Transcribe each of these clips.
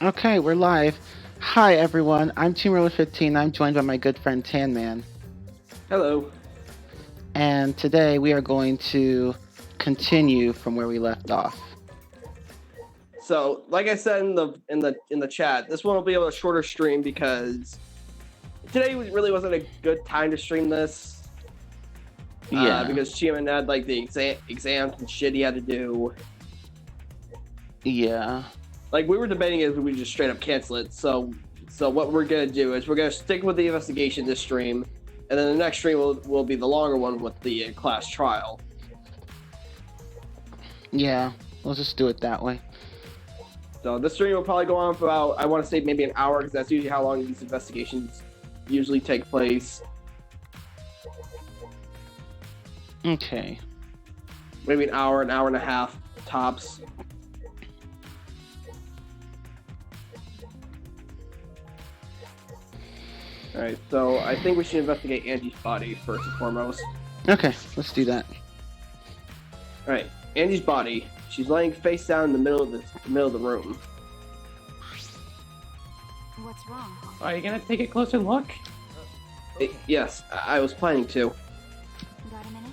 Okay, we're live. Hi, everyone. I'm Team Roller 15. I'm joined by my good friend Tanman. Hello. And today we are going to continue from where we left off. So, like I said in the chat, this one will be a shorter stream because today really wasn't a good time to stream this. Yeah. Because Chiman had like the exams and shit he had to do. Yeah. Like we were debating if we just straight up cancel it. So what we're gonna do is we're gonna stick with the investigation this stream, and then the next stream will be the longer one with the class trial. Yeah. We'll just do it that way. So this stream will probably go on for about, I want to say maybe an hour, because that's usually how long these investigations usually take place. Okay. Maybe an hour and a half tops. Alright, so I think we should investigate Angie's body first and foremost. Okay, let's do that. Alright, Angie's body. She's laying face down in the middle of the room. What's wrong? Are you gonna take a closer look? Yes, I was planning to. Got a minute?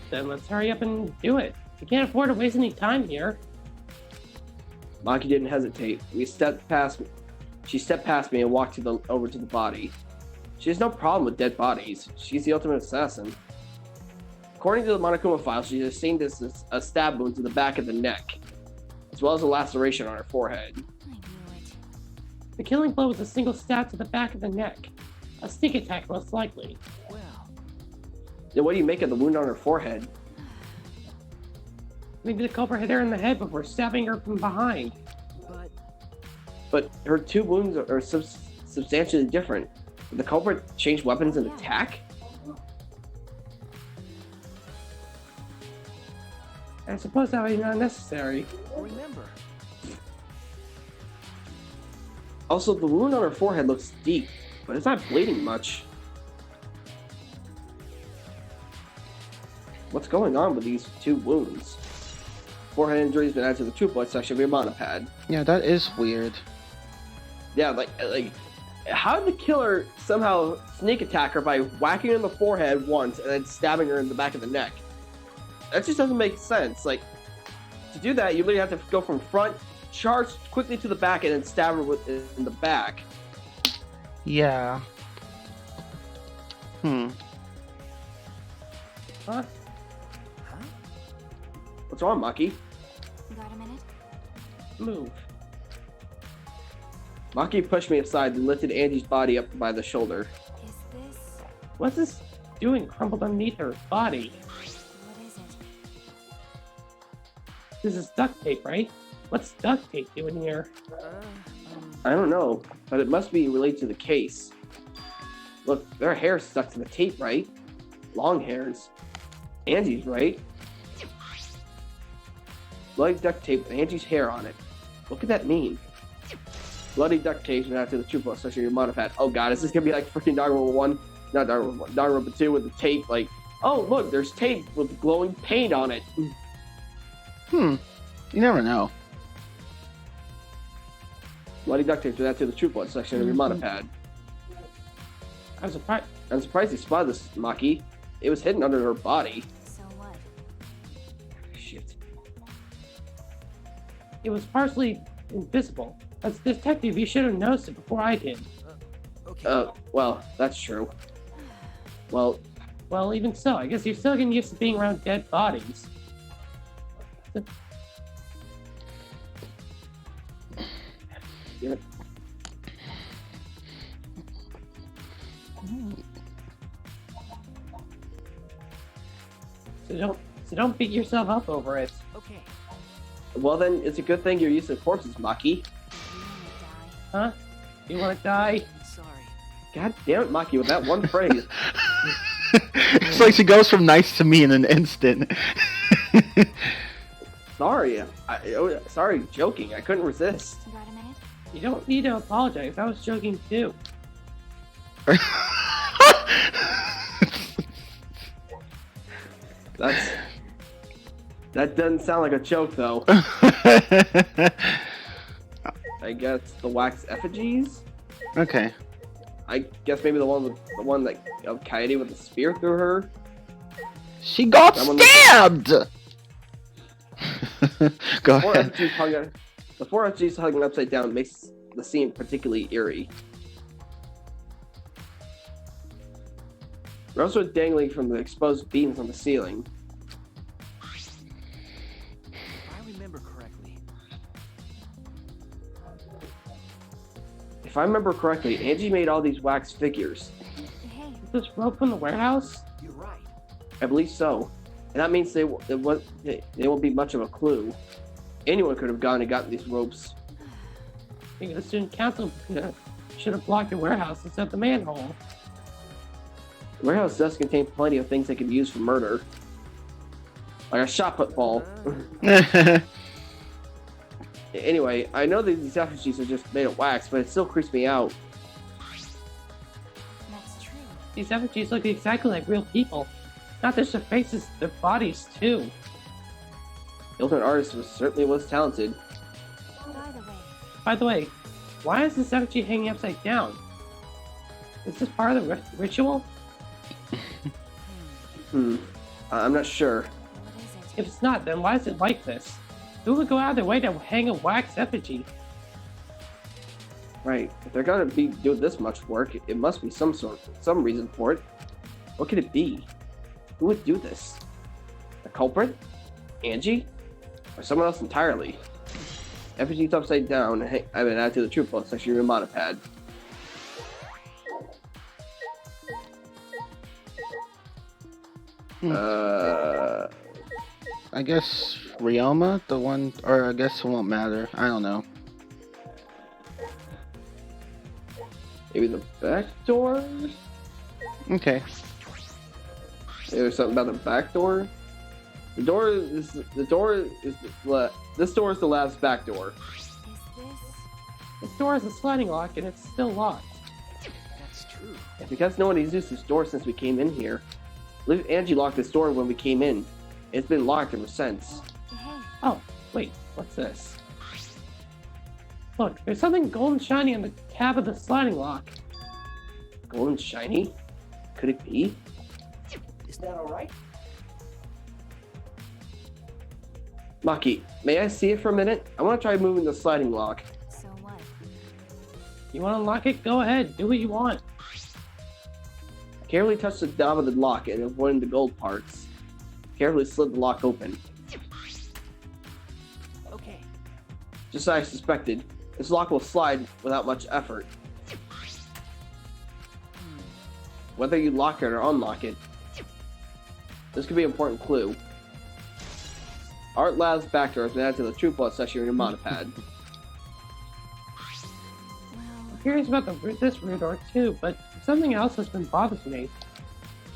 Then let's hurry up and do it. We can't afford to waste any time here. Maki didn't hesitate. She stepped past me and walked over to the body. She has no problem with dead bodies. She's the ultimate assassin. According to the Monokuma file, she has seen a stab wound to the back of the neck, as well as a laceration on her forehead. I knew it. The killing blow was a single stab to the back of the neck. A sneak attack, most likely. Then what do you make of the wound on her forehead? Maybe the culprit hit her in the head before stabbing her from behind. But her two wounds are substantially different. Did the culprit change weapons and attack? I suppose that would be unnecessary. Also, the wound on her forehead looks deep, but it's not bleeding much. What's going on with these two wounds? Forehead injuries been added to the true blood section of your monopad. Yeah, that is weird. Yeah, like, how did the killer somehow sneak attack her by whacking her in the forehead once and then stabbing her in the back of the neck? That just doesn't make sense. Like, to do that, you literally have to go from front, charge quickly to the back, and then stab her in the back. Yeah. Huh? What's wrong, Maki? Got a minute? Move. Maki pushed me aside and lifted Angie's body up by the shoulder. Is this... What's this doing crumpled underneath her body? What is it? This is duct tape, right? What's duct tape doing here? I don't know, but it must be related to the case. Look, their hair's stuck to the tape, right? Long hairs. Angie's, right? Bloody duct tape with Angie's hair on it. What could that mean? Bloody duct tape and after the true blood section of your monopad. Oh god, is this gonna be like freaking Danganronpa 1? Not Danganronpa 1, Danganronpa 2 with the tape, like, oh look, there's tape with glowing paint on it. You never know. Bloody duct tape and after the true blood section of your monopad. I'm surprised. I'm surprised you spotted this, Maki. It was hidden under her body. So what? Shit. It was partially invisible. As a detective, you should have noticed it before I did. Well, that's true. Well, Well, even so, I guess you're still getting used to being around dead bodies. yeah. So don't beat yourself up over it. Well then, it's a good thing you're used to corpses, Maki. Huh? You wanna die? God damn it, Maki, with that one phrase. It's like she goes from nice to me in an instant. Sorry, sorry, joking. I couldn't resist. Got a minute? You don't need to apologize. I was joking too. That doesn't sound like a joke, though. I guess the wax effigies. Okay. I guess maybe the one that of Coyote with the spear through her. She got That one stabbed! Go Four ahead. effigies hung. The four effigies hung upside down makes the scene particularly eerie. They're also dangling from the exposed beams on the ceiling. If I remember correctly, Angie made all these wax figures. Hey, Is this rope from the warehouse? You're right. I believe so. And that means they won't be much of a clue. Anyone could have gone and gotten these ropes. Maybe the student council should have blocked the warehouse instead of the manhole. The warehouse does contain plenty of things that can be used for murder. Like a shot put ball. Anyway, I know that these effigies are just made of wax, but it still creeps me out. that's true. These effigies look exactly like real people. Not just their faces, their bodies too. The ultimate artist certainly was talented. By the way, By the way, why is this effigy hanging upside down? Is this part of the ritual? I'm not sure. what is it? If it's not, then why is it like this? Who would go out of their way to hang a wax effigy? Right. If they're gonna be doing this much work, it must be some reason for it. What could it be? Who would do this? The culprit? Angie? Or someone else entirely? Effigies upside down. Hey, I've been added to the troop list section of your monopad. I guess Ryoma, the one, or I guess it won't matter. I don't know. Maybe the back door? Okay. Maybe there's something about the back door? This door is the last back door. Is this? This door is a sliding lock and it's still locked. That's true. Because no one has used this door since we came in here. Angie locked this door when we came in. It's been locked ever since. Hey, Oh, wait, what's this? Look, there's something golden shiny on the tab of the sliding lock. Golden shiny? Could it be? Is that all right? Maki, may I see it for a minute? I want to try moving the sliding lock. so what? You want to unlock it? Go ahead, do what you want. Carefully touch the knob of the lock and avoid the gold parts. Carefully slid the lock open. Okay. Just as I suspected, this lock will slide without much effort. Whether you lock it or unlock it, this could be an important clue. Art Lab's back door has been added to the True Plus section of your monopad. Well, I'm curious about this rear door too, but something else has been bothering me.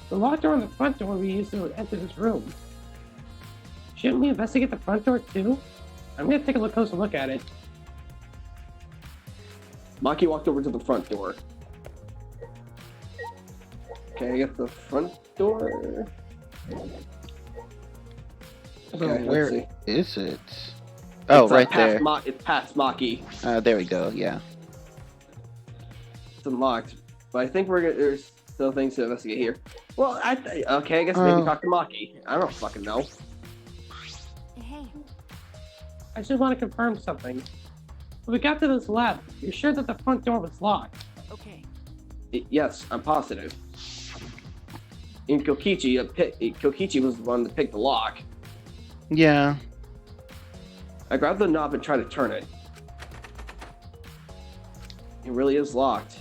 The locked door on the front door we used to enter this room. Shouldn't we investigate the front door too? I'm gonna take a closer look at it. Maki walked over to the front door. Okay, I get the front door. So Okay, where let's see. is it? Oh, It's, right past there. It's past Maki. There we go. Yeah. It's unlocked, but I think there's still things to investigate here. Well, okay, I guess maybe talk to Maki. I don't fucking know. hey, I just want to confirm something. When we got to this lab, you're sure that the front door was locked? Okay. Yes, I'm positive. In Kokichi, Kokichi was the one that picked the lock. Yeah. I grabbed the knob and tried to turn it. It really is locked.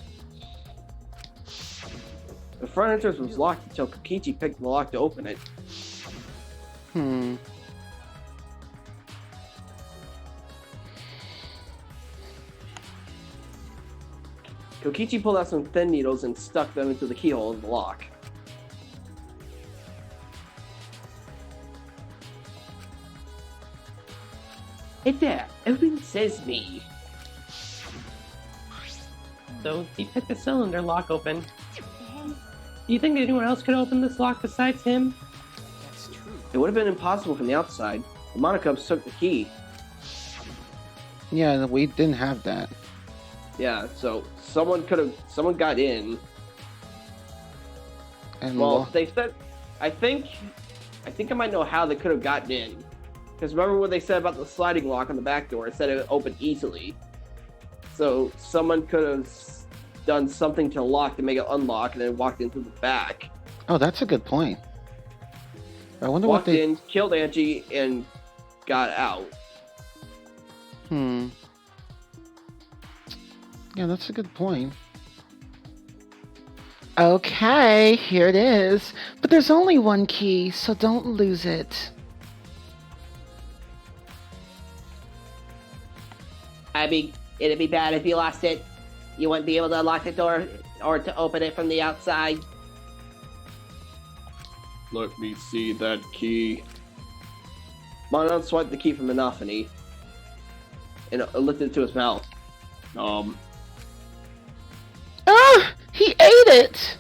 The front entrance was locked until Kokichi picked the lock to open it. Hmm. Kokichi pulled out some thin needles and stuck them into the keyhole of the lock. Hey there, everything says me. So he picked the cylinder lock open. hey, Do you think anyone else could open this lock besides him? That's true. It would have been impossible from the outside. The Monocubs took the key. Yeah, we didn't have that. Yeah, so someone got in. And Well, they said, I think I might know how they could have gotten in. Because remember what they said about the sliding lock on the back door? It said it would open easily. So someone could have done something to lock to make it unlock and then walked in through the back. oh, that's a good point. I wonder Walked what they. in, killed Angie, and got out. Yeah, that's a good point. Okay, here it is. But there's only one key, so don't lose it. It'd be bad if you lost it. You wouldn't be able to unlock the door or to open it from the outside. Let me see that key. Monon swiped the key from Monophony and lifted it to his mouth. Ah! He ate it!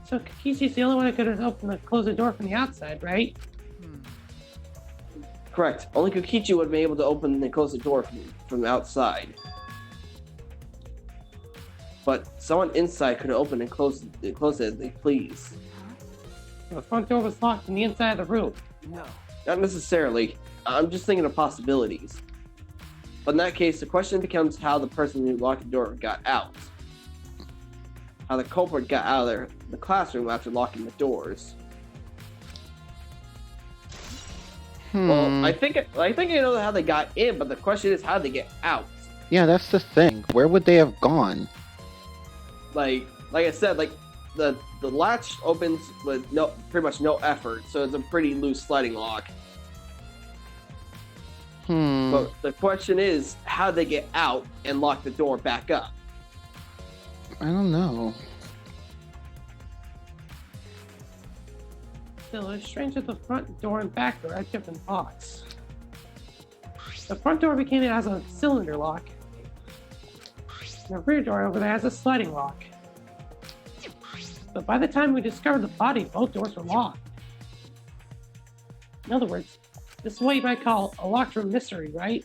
So Kiki's the only one who could have opened and closed the door from the outside, right? Correct. Only Kokichi would have been able to open and close the door from the outside. But someone inside could have opened and closed it as they please. The front door was locked from the inside of the room. No. Not necessarily. I'm just thinking of possibilities. But in that case, the question becomes how the person who locked the door got out. How the culprit got out of the classroom after locking the doors. Well, I think I know how they got in, but the question is how they get out. Yeah, that's the thing. Where would they have gone? Like I said, like the latch opens with pretty much no effort, so it's a pretty loose sliding lock. But the question is how they get out and lock the door back up. I don't know. Still, it's strange that the front door and back door had different locks. The front door became it has a cylinder lock. And the rear door over there has a sliding lock. But by the time we discovered the body, both doors were locked. In other words, this is what you might call a locked room mystery, right?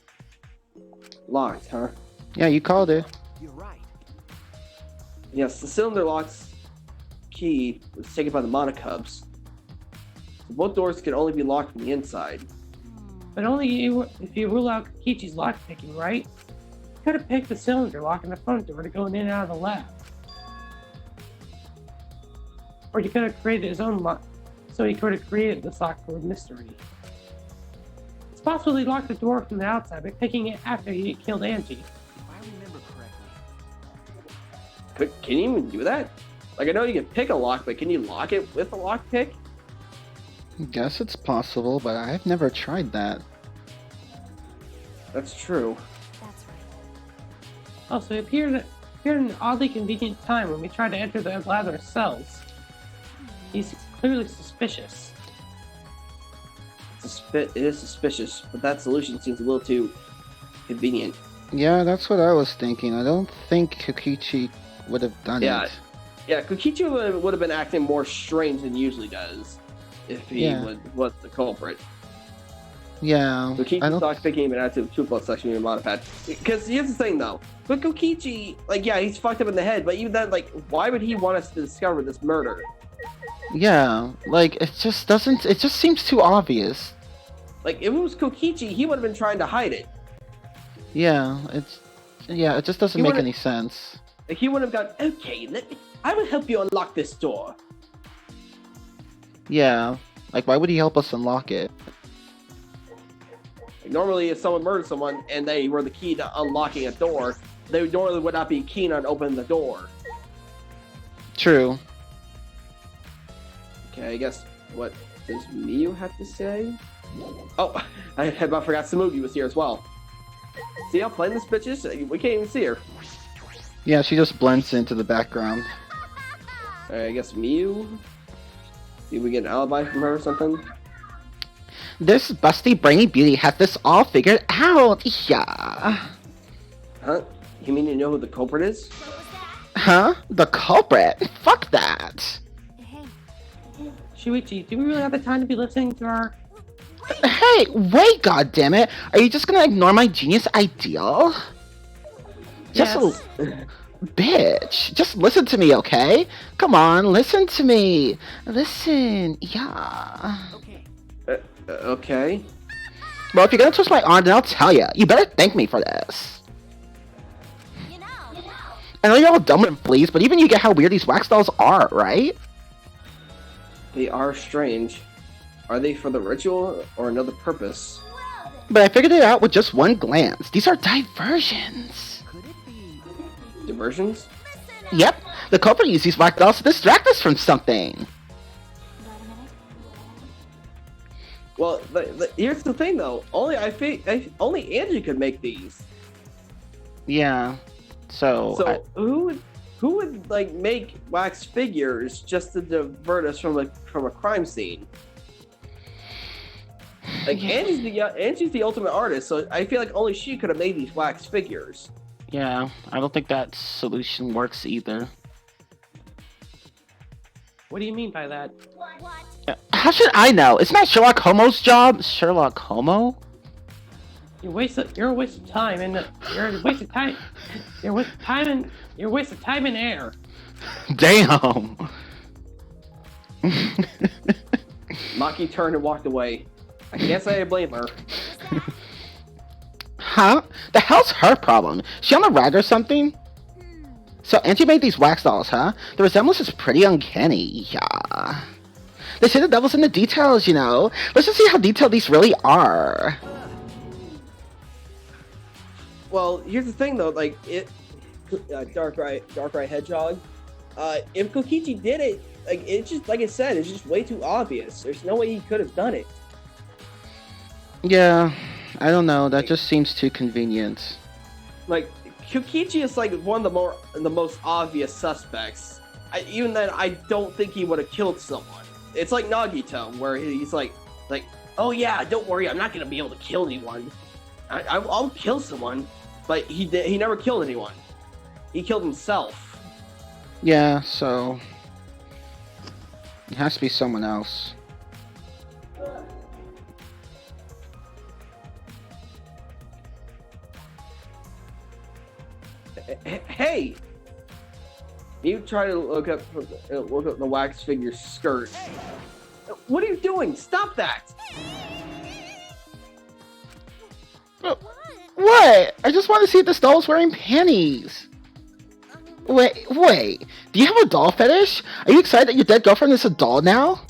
Locked, huh? Yeah, you called it. You're right. Yes, the cylinder lock's key was taken by the Monocubs. So both doors can only be locked from the inside. But only if you rule out Kichi's lock picking, right? You could have picked the cylinder lock in the front door to go in and out of the lab. Or you could have created his own lock, so he could have created this locked room mystery. It's possible he locked the door from the outside by picking it after he killed Angie. If I remember correctly. Can you even do that? Like, I know you can pick a lock, but can you lock it with a lock pick? I guess it's possible, but I've never tried that. That's true. That's right. Also, he appeared at an oddly convenient time when we tried to enter the lab ourselves. He's clearly suspicious. It is suspicious, but that solution seems a little too convenient. Yeah, that's what I was thinking. I don't think Kokichi would have done Yeah. it. Yeah, Kokichi would have been acting more strange than he usually does if he was the culprit. Yeah. Kokichi's lock picking him and add to the 2+ section in Modipad. Because here's the thing though. But Kokichi, like, yeah, he's fucked up in the head, but even then, like, why would he want us to discover this murder? Yeah, like, it just seems too obvious. Like, if it was Kokichi, he would have been trying to hide it. Yeah, it just doesn't He make would've- any sense. Like, he would have gone, okay, I will help you unlock this door. Yeah, like, why would he help us unlock it? Like, normally, if someone murdered someone and they were the key to unlocking a door, they normally would not be keen on opening the door. True. Okay, I guess, what does Miyu have to say? Oh, I about forgot Samugi was here as well. See how plain this bitch is? We can't even see her. Yeah, she just blends into the background. Alright, I guess Miyu? See if we get an alibi from her or something? This busty brainy beauty has this all figured out. Yeah. Huh? You mean you know who the culprit is? Huh? The culprit? Fuck that. Hey, Shuichi, do we really have the time to be listening to her? Hey, wait, goddammit! Are you just gonna ignore my genius ideal? Just Yes. bitch, just listen to me, okay? Come on, listen to me. Listen, yeah. Okay. Okay. Well, if you're gonna twist my arm, then I'll tell you. You better thank me for this. You know. I know you're all dumb and fleas, but even you get how weird these wax dolls are, right? They are strange. Are they for the ritual or another purpose? But I figured it out with just one glance. These are diversions. Could it be? Diversions? Yep, the culprit used these wax dolls to distract us from something. Wait a minute. Well, here's the thing though. Only only Angie could make these. Yeah, So who would like make wax figures just to divert us from a crime scene? Like Angie's the ultimate artist, so I feel like only she could have made these wax figures. yeah, I don't think that solution works either. What do you mean by that? What? How should I know? It's not Sherlock Homo's job. Sherlock Homo? You're a waste of time, and you're a waste of time. You're a waste of time and air. Damn. Maki turned and walked away. I can't say I blame her. Huh? The hell's her problem? She on the rag or something? So Auntie made these wax dolls, huh? The resemblance is pretty uncanny, yeah. They say the devil's in the details, you know. Let's just see how detailed these really are. Well, here's the thing though, like Dark Eye Hedgehog. If Kokichi did it, like it's just like I said, it's just way too obvious. There's no way he could have done it. Yeah, I don't know. That just seems too convenient. Like Kokichi is like one of the most obvious suspects. Even then, I don't think he would have killed someone. It's like Nagito, where he's like, oh yeah, don't worry, I'm not gonna be able to kill anyone. I'll kill someone, but he never killed anyone. He killed himself. Yeah, so it has to be someone else. Hey, you try to look up the wax figure's skirt. What are you doing? Stop that! What? I just want to see if this doll's wearing panties. Wait. Do you have a doll fetish? Are you excited that your dead girlfriend is a doll now?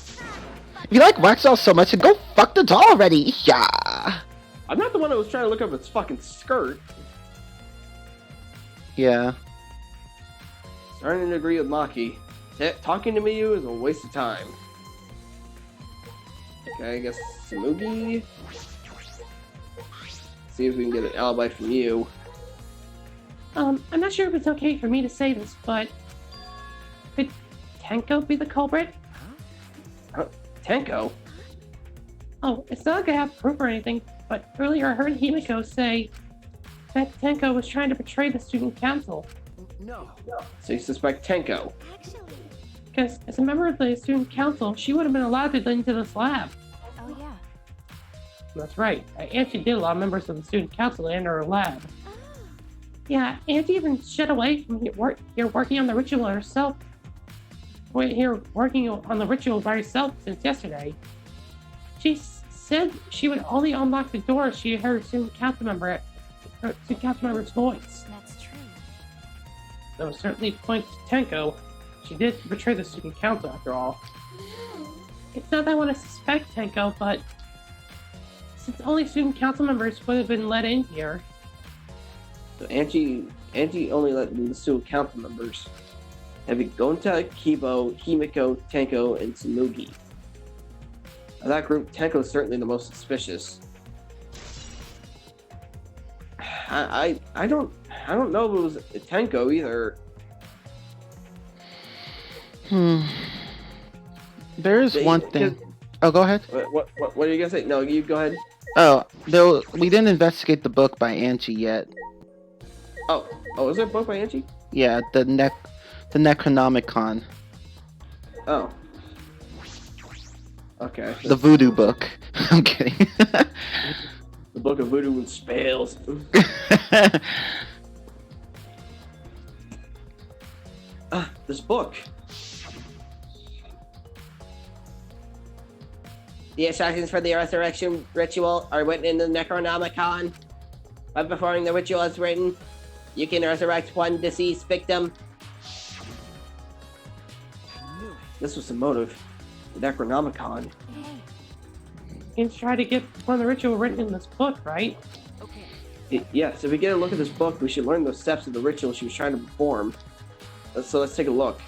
If you like wax dolls so much, then go fuck the doll already. Yeah. I'm not the one that was trying to look up its fucking skirt. Yeah. Starting to agree with Maki. Talking to me is a waste of time. Okay, I guess Samugi. See if we can get an alibi from you. I'm not sure if it's okay for me to say this, but could Tenko be the culprit? Tenko? Oh, it's not like I have proof or anything, but earlier I heard Himiko say that Tenko was trying to betray the student council. No. So you suspect Tenko? Actually. Because as a member of the student council, she would have been allowed to into this lab. Oh yeah. That's right. Auntie did allow members of the student council to enter her lab. Ah. Yeah, Auntie even shut away from here working on the ritual herself. Here working on the ritual by herself since yesterday. She said she would only unlock the door if she heard student council member's voice. That's true. Though it certainly points to Tenko. She did betray the student council after all. It's not that I want to suspect Tenko, but since only student council members would have been let in here. So Auntie only let the student council members. Having Gonta, Kibo, Himiko, Tenko, and Tsunugi. Of that group, Tenko is certainly the most suspicious. I don't know if it was Tenko either. There is one thing. Oh, go ahead. What are you gonna say? No, you go ahead. Oh, we didn't investigate the book by Angie yet. Oh, is there a book by Angie? Yeah, the Necronomicon. Oh. Okay. The Voodoo book. I'm kidding. The Book of Voodoo and Spells. This book. The instructions for the resurrection ritual are written in the Necronomicon. By performing the ritual as written, you can resurrect one deceased victim. This was the motive. The Necronomicon. And try to get one of the ritual written in this book, right? Yes, if we get a look at this book, we should learn the steps of the ritual she was trying to perform. So let's take a look.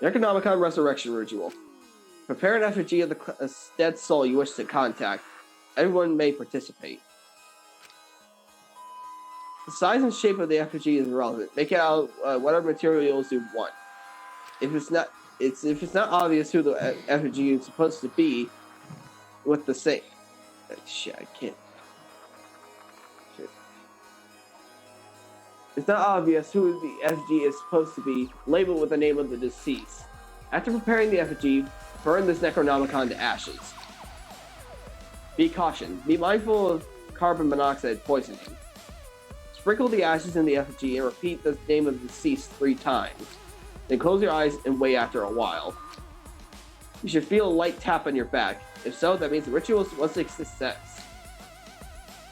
The Economicon Resurrection Ritual. Prepare an effigy of the dead soul you wish to contact. Everyone may participate. The size and shape of the effigy is irrelevant. Make it out whatever materials you want. If it's not obvious who the effigy is supposed to be, with the same. Shit, I can't. Shit. It's not obvious who the effigy is supposed to be. Label with the name of the deceased. After preparing the effigy, burn this Necronomicon to ashes. Be cautioned. Be mindful of carbon monoxide poisoning. Sprinkle the ashes in the effigy and repeat the name of the deceased 3 times. Then close your eyes and wait after a while. You should feel a light tap on your back. If so, that means the ritual was a success.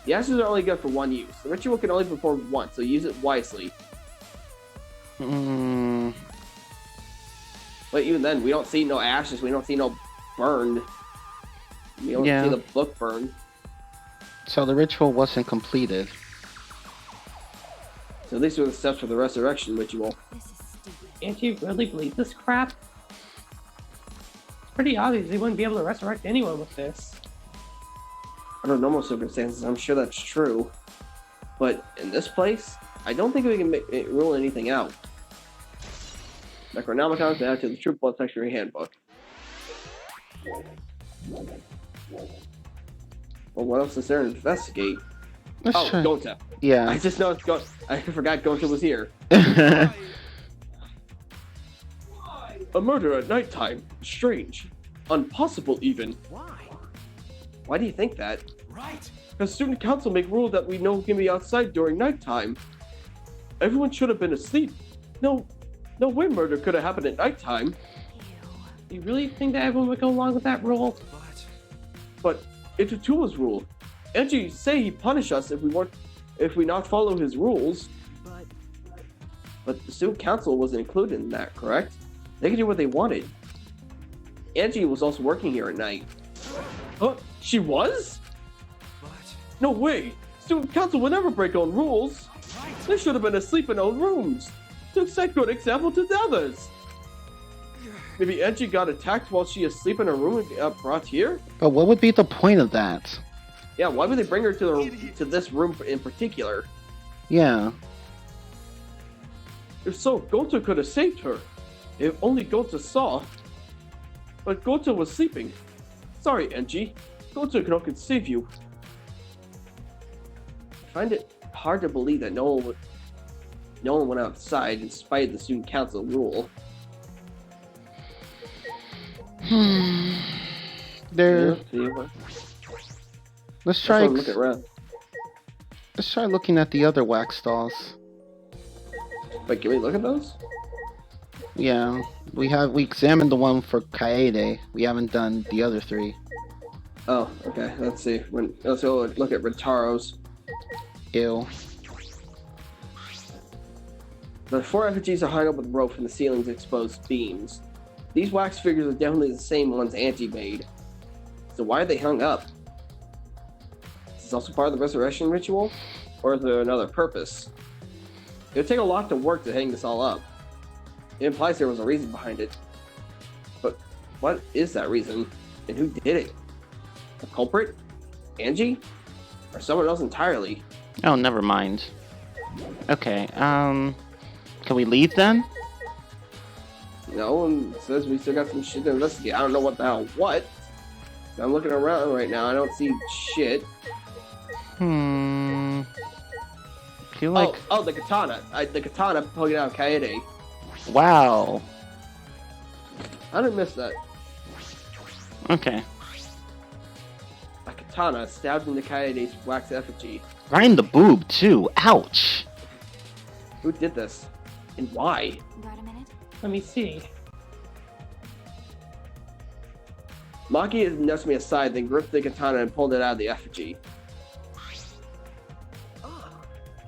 The ashes are only good for one use. The ritual can only be performed once, so use it wisely. But even then, we don't see no ashes. We don't see no burned. We don't see the book burned. So the ritual wasn't completed. So these are the steps for the resurrection ritual. This is stupid. Can't you really believe this crap? It's pretty obvious they wouldn't be able to resurrect anyone with this. Under normal circumstances, I'm sure that's true. But in this place, I don't think we can rule anything out. Necronomicon is added to the True Blood Secretary Handbook. Well, what else is there to investigate? Let's try. Gonta. Yeah. I just noticed I forgot Gonta was here. A murder at nighttime. Strange. Impossible even. Why? Why do you think that? Right. Because student council make rule that we know can be outside during nighttime. Everyone should have been asleep. No way murder could have happened at nighttime. You really think that everyone would go along with that rule? But it's a Tua's rule. Angie say he punish us if we not follow his rules. But the student council wasn't included in that, correct? They could do what they wanted. Angie was also working here at night. Huh? She was? No way! Student council would never break own rules. They should have been asleep in own rooms to set good example to the others. Maybe Angie got attacked while she is asleep in her room and got brought here? But what would be the point of that? Yeah, why would they bring her to this room in particular? Yeah. If so, Gonta could have saved her. If only Gonta saw. But Gonta was sleeping. Sorry, Angie. Gonta could save you. I find it hard to believe that no one went outside in spite of the student council rule. There. Yeah, Let's try. look around. Let's try looking at the other wax dolls. Wait, can we look at those? Yeah, we examined the one for Kaede. We haven't done the other 3. Oh, okay. Let's see. Let's go look at Rentaro's. Ew. The 4 effigies are hung up with rope from the ceiling's exposed beams. These wax figures are definitely the same ones Angie made. So why are they hung up? Is this also part of the resurrection ritual? Or is there another purpose? It would take a lot of work to hang this all up. It implies there was a reason behind it. But what is that reason? And who did it? A culprit? Angie? Or someone else entirely? Oh, never mind. Okay, can we leave then? No one says we still got some shit to investigate. I don't know what the hell what. I'm looking around right now. I don't see shit. Feel like... the katana. The katana poking out Kaede. Wow. I didn't miss that. Okay. A katana stabbed into Kaede's wax effigy. Right in the boob, too. Ouch. Who did this? And why? Got a minute? Let me see. Maki nudged me aside, then gripped the katana and pulled it out of the effigy.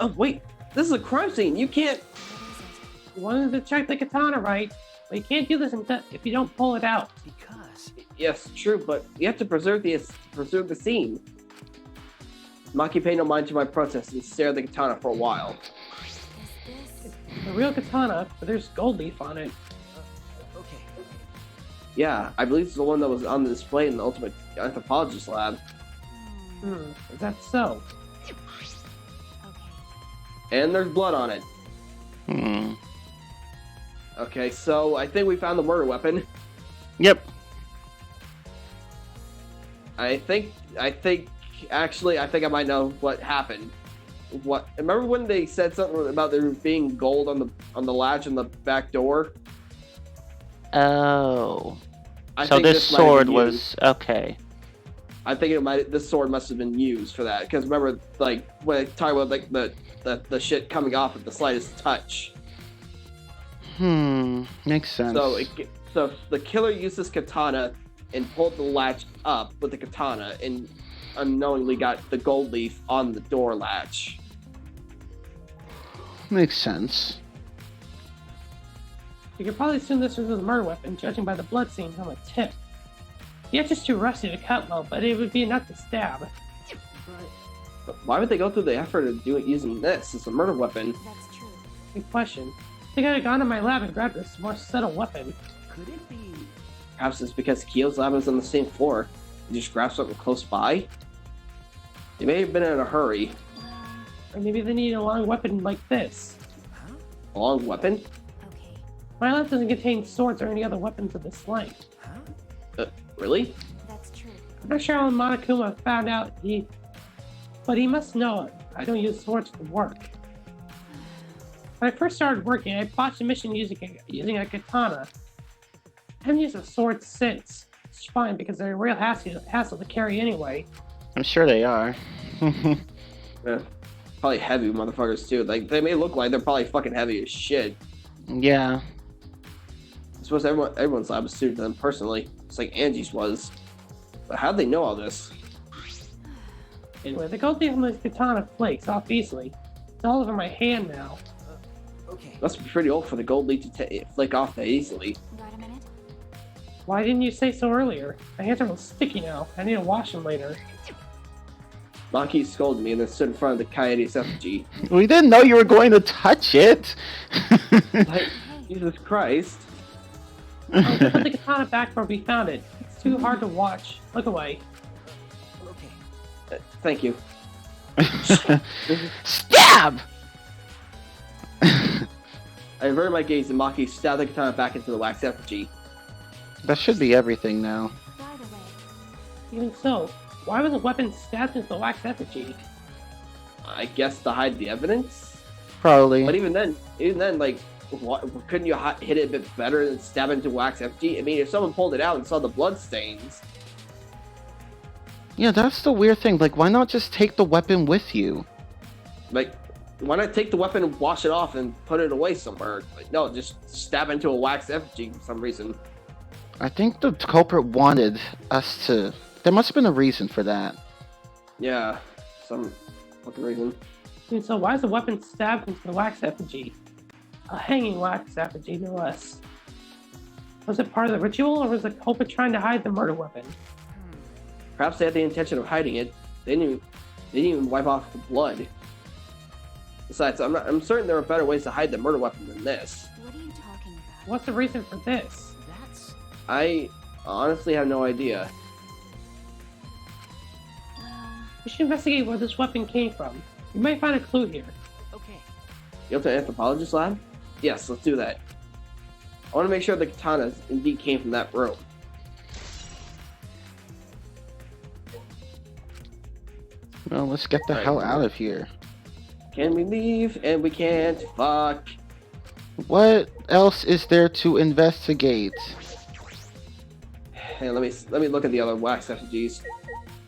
Oh, wait. This is a crime scene. You can't... What is it? You wanted to check the katana, right? But you can't do this if you don't pull it out. Because Yes, true, but you have to preserve the scene. Maki paid no mind to my protest and stared at the katana for a while. Is this... The real katana, but there's gold leaf on it. okay. Yeah, I believe it's the one that was on the display in the Ultimate Anthropologist lab. Is that so? Okay. And there's blood on it. Hmm. Okay, so I think we found the murder weapon. Yep. I think I might know what happened. What? Remember when they said something about there being gold on the latch on the back door? Oh. I So think this might have sword been was... used. Okay. I think this sword must have been used for that. Because remember, like when I talk about like the shit coming off at the slightest touch. Makes sense. So the killer used this katana and pulled the latch up with the katana and unknowingly got the gold leaf on the door latch. Makes sense. You could probably assume this was a murder weapon, judging by the blood stains on the tip. The edge is too rusty to cut low, but it would be enough to stab. But why would they go through the effort of using this as a murder weapon? That's true. Good question. I think I'd have gone to my lab and grabbed a more subtle weapon. Could it be? Perhaps it's because Kyo's lab was on the same floor. They just grabbed something close by. They may have been in a hurry. Well, Or maybe they need a long weapon like this. Huh? A long weapon? okay. My lab doesn't contain swords or any other weapons of this length. Huh? Really? That's true. I'm not sure how Monokuma found out but he must know it. I don't use swords for work. When I first started working, I botched a mission using a katana. I haven't used a sword since. It's fine because they're a real hassle to carry anyway. I'm sure they are. Yeah. Probably heavy motherfuckers too. Like they may look like they're probably fucking heavy as shit. Yeah. I suppose everyone's lab is suited to them personally. It's like Angie's was. But how'd they know all this? Anyway, the gold leaf on this katana flakes off easily. It's all over my hand now. Okay. Must be pretty old for the gold leaf to flake off that easily. Got a minute? Why didn't you say so earlier? My hands are all sticky now. I need to wash them later. Maki scolded me and then stood in front of the Kaede's effigy. We didn't know you were going to touch it. Like, Jesus Christ. I'll put the katana back where we found it. It's too hard to watch. Look away. Okay. Thank you. Stab! I averted my gaze and Maki stabbed the katana back into the wax effigy. That should be everything now. By the way, Even so, why was a weapon stabbed into the wax effigy? I guess to hide the evidence? Probably. But even then, like, what, couldn't you hit it a bit better than stab into wax effigy? I mean, if someone pulled it out and saw the blood stains, Yeah, that's the weird thing. Like, why not just take the weapon with you? like, why not take the weapon and wash it off and put it away somewhere? Like, no, just stab into a wax effigy for some reason. I think the culprit wanted us to... There must have been a reason for that. Yeah, some fucking reason. Even so, why is the weapon stabbed into the wax effigy? A hanging wax effigy, no less. Was it part of the ritual, or was the culprit trying to hide the murder weapon? Perhaps they had the intention of hiding it. They didn't even wipe off the blood. Besides, I'm certain there are better ways to hide the murder weapon than this. what are you talking about? What's the reason for this? That's I honestly have no idea. Well, We should investigate where this weapon came from. We might find a clue here. okay. You go to an anthropologist lab? Yes, let's do that. I want to make sure the katanas indeed came from that room. Well, let's get the Right. hell out of here. Can we leave? And we can't. Fuck. What else is there to investigate? Hey, let me look at the other wax effigies.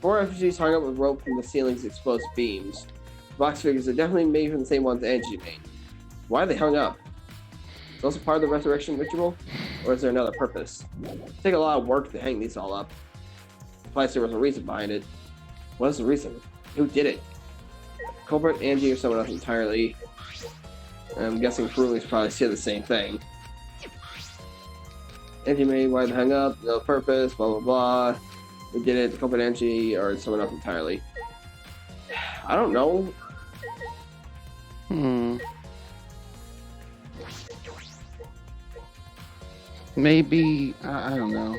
4 effigies hung up with rope from the ceiling's exposed beams. The box figures are definitely made from the same ones Angie made. Why are they hung up? Is it also part of the resurrection ritual? Or is there another purpose? It'd take a lot of work to hang these all up. Implies there was a reason behind it. What is the reason? Who did it? Culprit, Angie, or someone else entirely? I'm guessing Furumi's probably said the same thing. Angie made why they hung up, no purpose, blah blah blah. Who did it? The culprit, Angie, or someone else entirely? I don't know. Maybe I don't know.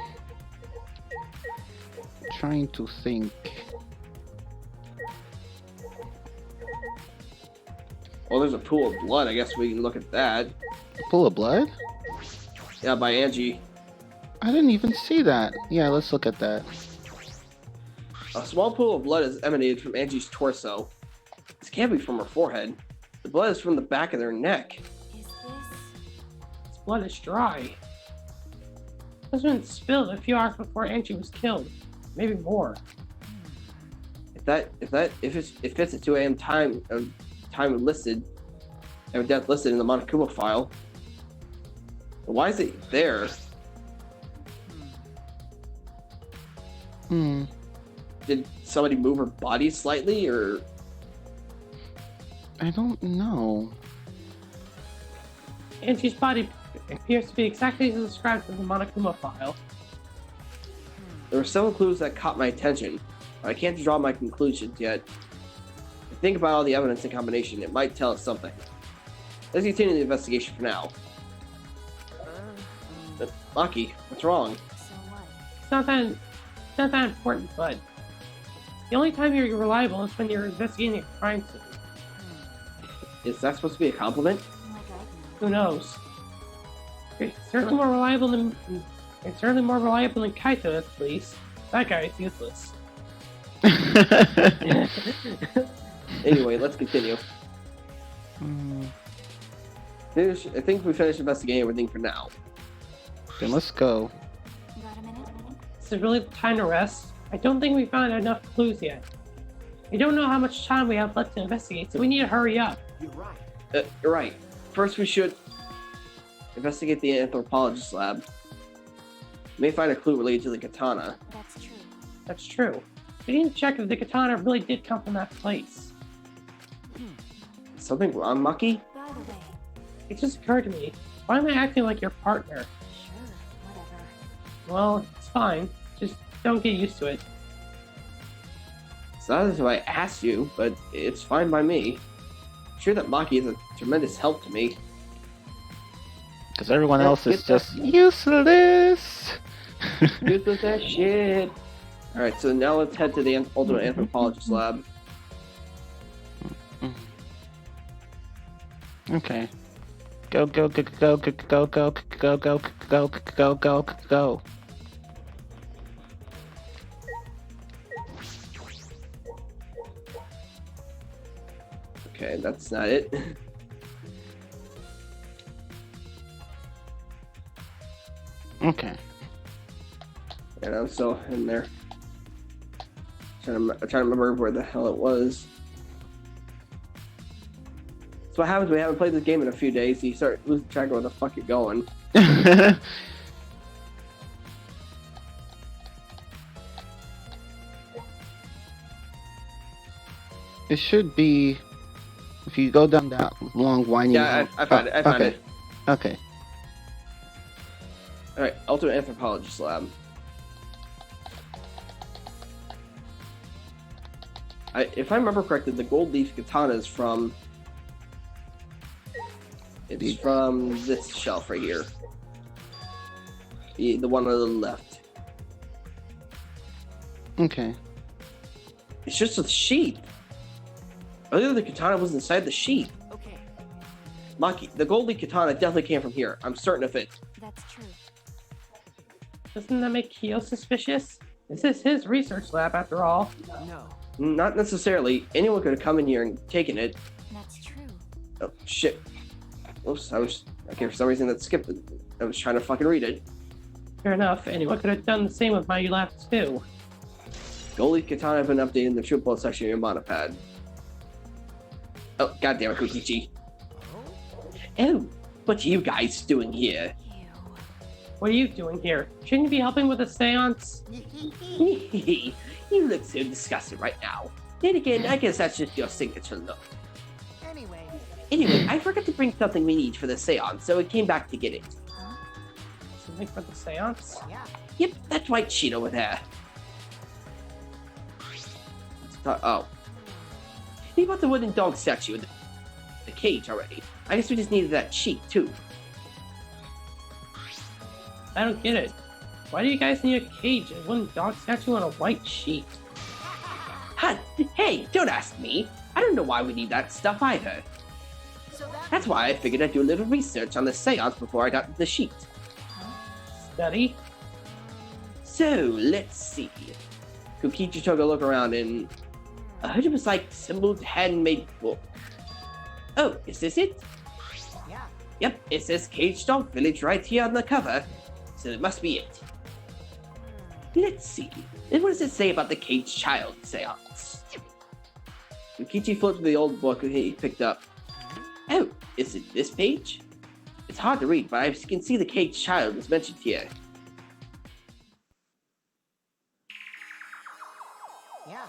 Trying to think. Well, there's a pool of blood. I guess we can look at that. A pool of blood? Yeah, by Angie. I didn't even see that. Yeah, let's look at that. A small pool of blood is emanated from Angie's torso. This can't be from her forehead. The blood is from the back of their neck. Is this? This blood is dry. It was been spilled a few hours before Angie was killed. Maybe more. If it's a 2 a.m. time listed, and death listed in the Monokuma file, why is it there? Did somebody move her body slightly, or? I don't know. Angie's body appears to be exactly as described in the Monokuma file. There were several clues that caught my attention, but I can't draw my conclusions yet. I think about all the evidence in combination, it might tell us something. Let's continue the investigation for now. Maki, what's wrong? So what? It's not that important, but the only time you're reliable is when you're investigating a crime scene. Is that supposed to be a compliment? Like I know. Who knows? It's certainly more reliable than Kaito, at least. That guy is useless. Anyway, let's continue. I think we finished investigating everything for now. Then let's go. Got a minute? This is really the time to rest. I don't think we found enough clues yet. We don't know how much time we have left to investigate, so we need to hurry up. You're right. You're right. First, we should investigate the anthropologist lab. We may find a clue related to the katana. That's true. That's true. We need to check if the katana really did come from that place. Is something wrong, Maki? By the way, It just occurred to me. Why am I acting like your partner? sure, whatever. Well, it's fine. Just don't get used to it. It's not as if I asked you, but it's fine by me. I'm sure that Maki is a tremendous help to me. Because everyone else is just useless. Useless as shit. Alright, so now let's head to the ultimate anthropologist lab. Okay. Go, go, go, go, go, go, go, go, go, go, go, go, go. Okay, that's not it. Okay. And I'm still in there. I'm trying to remember where the hell it was. That's what happens when you haven't played this game in a few days. You start losing track of where the fuck you're going. It should be if you go down that long winding. Yeah, I found it. I found it. Okay. Alright, ultimate anthropologist lab. If I remember correctly, the gold leaf katana is from... It's from this shelf right here. The one on the left. Okay. It's just a sheath. Earlier the katana was inside the sheath. Okay. Maki, the gold leaf katana definitely came from here. I'm certain of it. That's true. Doesn't that make Kyo suspicious? This is his research lab, after all. No. Not necessarily. Anyone could have come in here and taken it. That's true. Oh, shit. Oops, okay, for some reason that skipped it. I was trying to fucking read it. Fair enough. Anyone could have done the same with my left too. Goalie Katana have been updating the triple section of your monopad. Oh, goddamn it, Kokichi. Oh, what are you guys doing here? Ew. What are you doing here? Shouldn't you be helping with the seance? You look so disgusted right now. Then again, I guess that's just your signature look. Anyway, I forgot to bring something we need for the seance, so I came back to get it. Something for the seance? Yep, that white sheet over there. Oh. We bought the wooden dog statue in the cage already. I guess we just needed that sheet, too. I don't get it. Why do you guys need a cage, a wooden dog statue, and a white sheet? Huh, hey, don't ask me. I don't know why we need that stuff either. That's why I figured I'd do a little research on the seance before I got the sheet. Study? So, let's see. Kokichi took a look around and I heard it was like symbols handmade book. Oh, is this it? Yeah. Yep, it says Cage Dog Village right here on the cover, so it must be it. Let's see. And what does it say about the Cage Child seance? Kokichi flipped to the old book he picked up. Oh, is it this page? It's hard to read, but I can see the Cage Child was mentioned here. Yeah.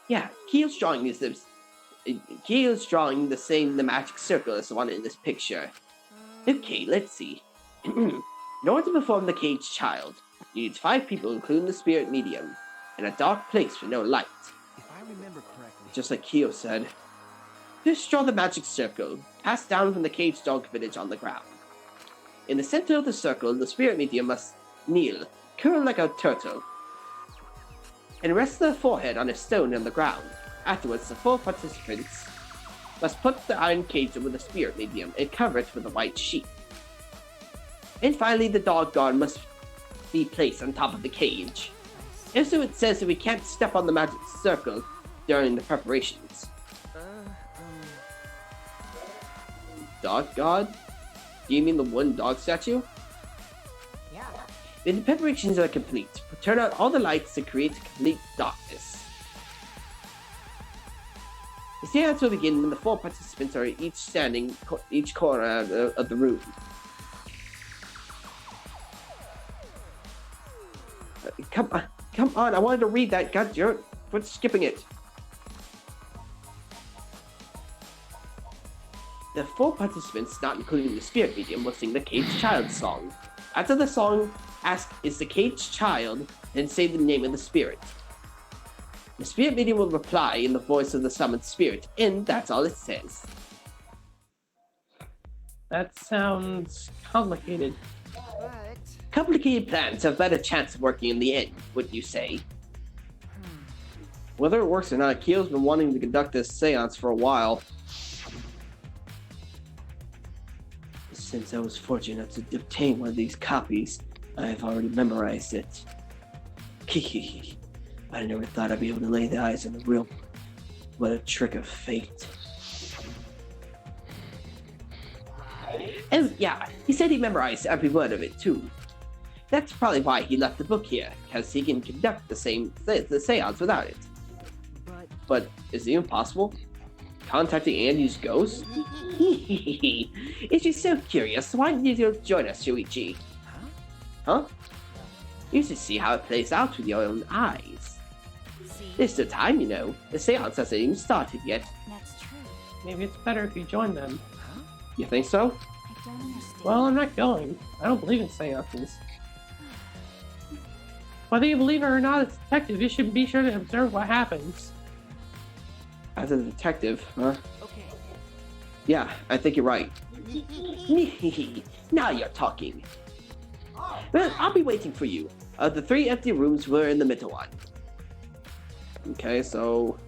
Yeah, Keel's drawing is this. Keel's drawing the same the magic circle as the one in this picture. Okay, let's see. In order to perform the Cage Child, you need 5 people, including the spirit medium, in a dark place with no light. If I remember correctly. Just like Keo said. Just draw the magic circle, passed down from the Cage Dog Village on the ground. In the center of the circle, the spirit medium must kneel, curl like a turtle, and rest their forehead on a stone on the ground. Afterwards, the 4 participants must put the iron cage over the spirit medium and cover it with a white sheet. And finally, the dog guard must be placed on top of the cage. Also, it says that we can't step on the magic circle during the preparations. Dog god? Do you mean the one dog statue? Yeah. When the preparations are complete, turn out all the lights to create complete darkness. The seance will begin when the 4 participants are each standing each corner of the room. Come on! I wanted to read that. God, you're skipping it. The 4 participants, not including the spirit medium, will sing the Cage Child song. After the song, ask, "Is the Cage Child?" then say the name of the spirit. The spirit medium will reply in the voice of the summoned spirit, and that's all it says. That sounds complicated. But Complicated plans have better chance of working in the end, wouldn't you say? Whether it works or not, Keel's been wanting to conduct this seance for a while. Since I was fortunate enough to obtain one of these copies, I have already memorized it. I never thought I'd be able to lay the eyes on the real. What a trick of fate. Oh yeah, he said he memorized every word of it too. That's probably why he left the book here, because he can conduct the seance without it. But is it even possible? Contacting Andy's ghost? If you're so curious, why don't you join us, Shuichi? Huh? You should see how it plays out with your own eyes. There's still time, you know. The seance hasn't even started yet. That's true. Maybe it's better if you join them. You think so? I don't understand. Well, I'm not going. I don't believe in seances. Whether you believe it or not, as a detective, you should be sure to observe what happens. As a detective, huh? okay. Yeah, I think you're right. Now you're talking. Well, I'll be waiting for you. The 3 empty rooms were in the middle one. Okay, so...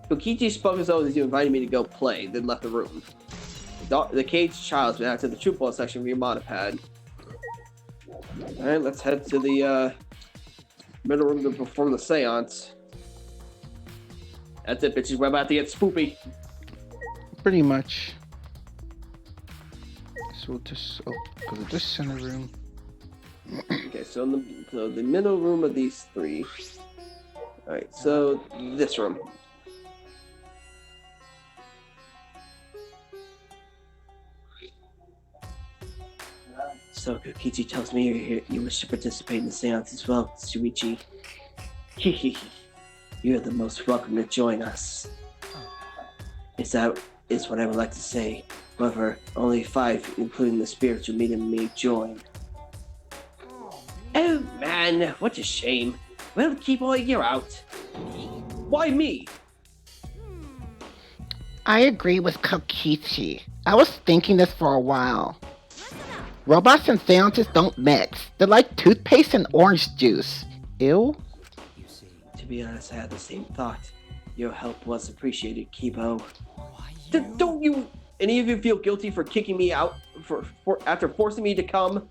Kokichi spoke as though he invited me to go play, then left the room. The Cage Child's been out to the troop ball section of your monopad. Alright, let's head to the middle room to perform the seance. That's it, bitches. We're about to get spoopy. Pretty much. So we'll just go to this center room. Okay, so the middle room of these three. Alright, so this room. So Kokichi tells me you're here. You wish to participate in the seance as well, Shuichi. Hehehe. You're the most welcome to join us. Is what I would like to say. However, only 5, including the spiritual medium, may join. Oh man, what a shame. Well, Kiboy, you're out. Why me? I agree with Kokichi. I was thinking this for a while. Robots and seances don't mix. They're like toothpaste and orange juice. Ew. To be honest, I had the same thought. Your help was appreciated, Kibo. Don't you, any of you, feel guilty for kicking me out for after forcing me to come?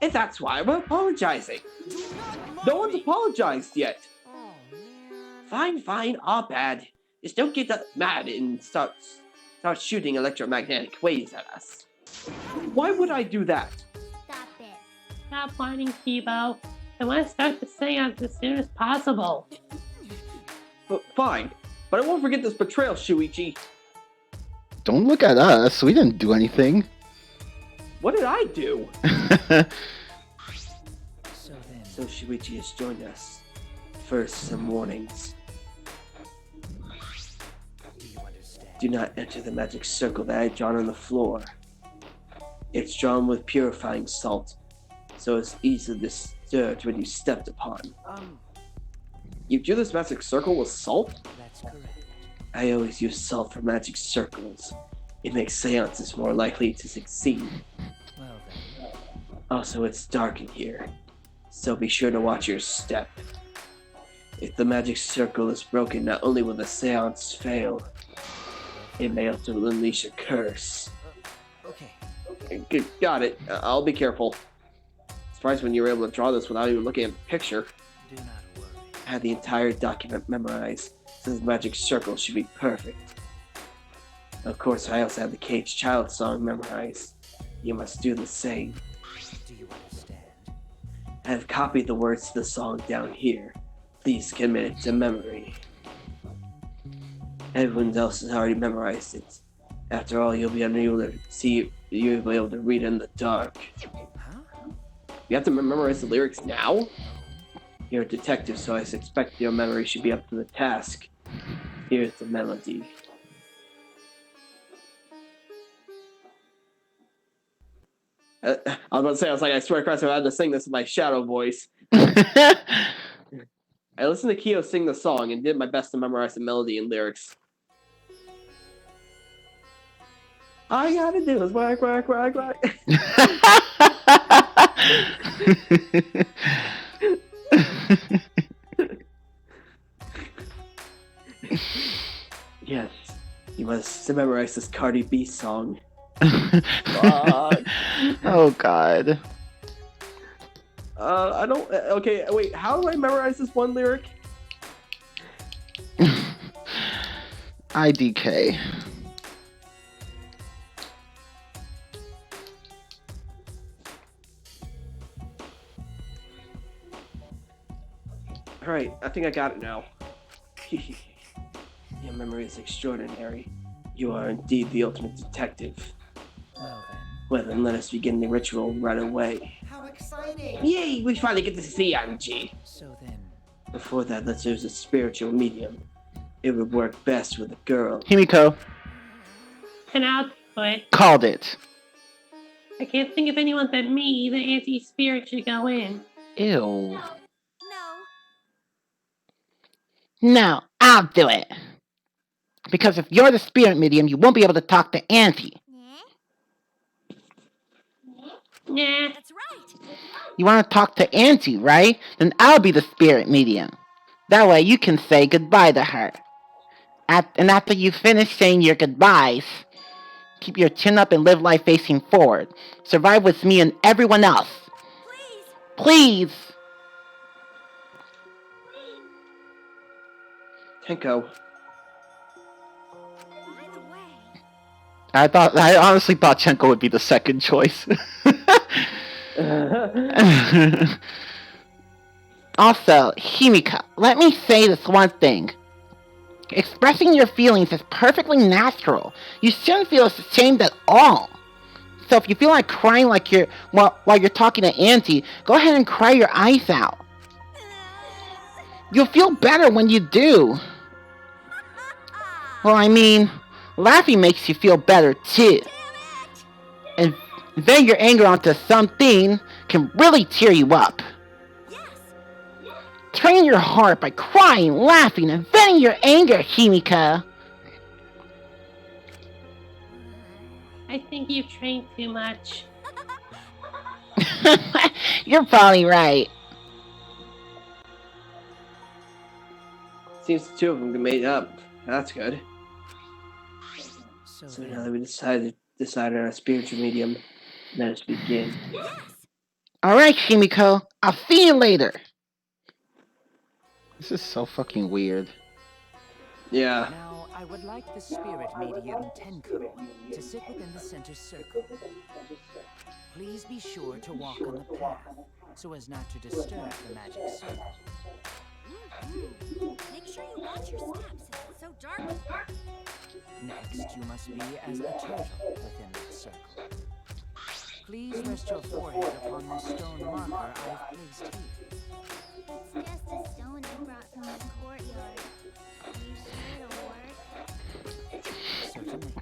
And that's why I'm apologizing. No one's apologized yet. Fine, all bad. Just don't get mad and start shooting electromagnetic waves at us. Why would I do that? Stop it. Stop whining, Kibo. I want to start the seance as soon as possible. Fine, but I won't forget this betrayal, Shuichi. Don't look at us. We didn't do anything. What did I do? So Shuichi has joined us. First, some warnings. Do not enter the magic circle that I had drawn on the floor. It's drawn with purifying salt, so it's easily disturbed when you stepped upon. You drew this magic circle with salt? That's correct. I always use salt for magic circles. It makes seances more likely to succeed. Well then. Also, it's dark in here, so be sure to watch your step. If the magic circle is broken, not only will the seance fail, it may also unleash a curse. Okay. Got it. I'll be careful. Surprised when you were able to draw this without even looking at the picture. Do not worry. I had the entire document memorized, so the magic circle should be perfect. Of course, I also have the Caged Child song memorized. You must do the same. Do you understand? I have copied the words to the song down here. Please commit it to memory. Everyone else has already memorized it. After all, you'll be able to see. You'll be able to read in the dark. Huh? You have to memorize the lyrics now? You're a detective, so I suspect your memory should be up to the task. Here's the melody. I was about to say, I swear to Christ, I had to sing this in my shadow voice. I listened to Kyo sing the song and did my best to memorize the melody and lyrics. All you gotta do is whack, whack, whack, whack. Yes, you must memorize this Cardi B song. Oh God. I don't. Okay, wait. How do I memorize this one lyric? IDK. All right, I think I got it now. Your memory is extraordinary. You are indeed the ultimate detective. Well then. Well, then let us begin the ritual right away. How exciting! Yay! We finally get to see Anji. So then. Before that, let's use a spiritual medium. It would work best with a girl. Himiko. And I'll do it. Called it. I can't think of anyone but me. The anti-spirit should go in. Ew. No. No, I'll do it. Because if you're the spirit medium, you won't be able to talk to Auntie. Nah. That's right. You want to talk to Auntie, right? Then I'll be the spirit medium. That way you can say goodbye to her. And after you finish saying your goodbyes, keep your chin up and live life facing forward. Survive with me and everyone else. Please. Please! Tenko, By the way, I honestly thought Chenko would be the second choice. Also, Himika, let me say this one thing. Expressing your feelings is perfectly natural. You shouldn't feel ashamed at all. So if you feel like crying like while you're talking to Auntie, go ahead and cry your eyes out. You'll feel better when you do. Well, I mean, laughing makes you feel better too. And venting your anger onto something can really cheer you up. Train your heart by crying, laughing, and venting your anger, Himika. I think you've trained too much. You're probably right. Seems the two of them get made up. That's good. So So then, now that we decided on our spiritual medium, let us begin. Alright, Himiko. I'll see you later. This is so fucking weird. Yeah. now I would like the spirit medium Tenko to sit within the center circle. Please be sure to walk on the path so as not to disturb the magic circle. Make sure you watch your steps. It's so dark. Next, you must be as a turtle within that circle. Please rest your forehead upon the stone marker I have placed here. It's just a stone I brought from the courtyard. Are you sure it'll work? Certainly.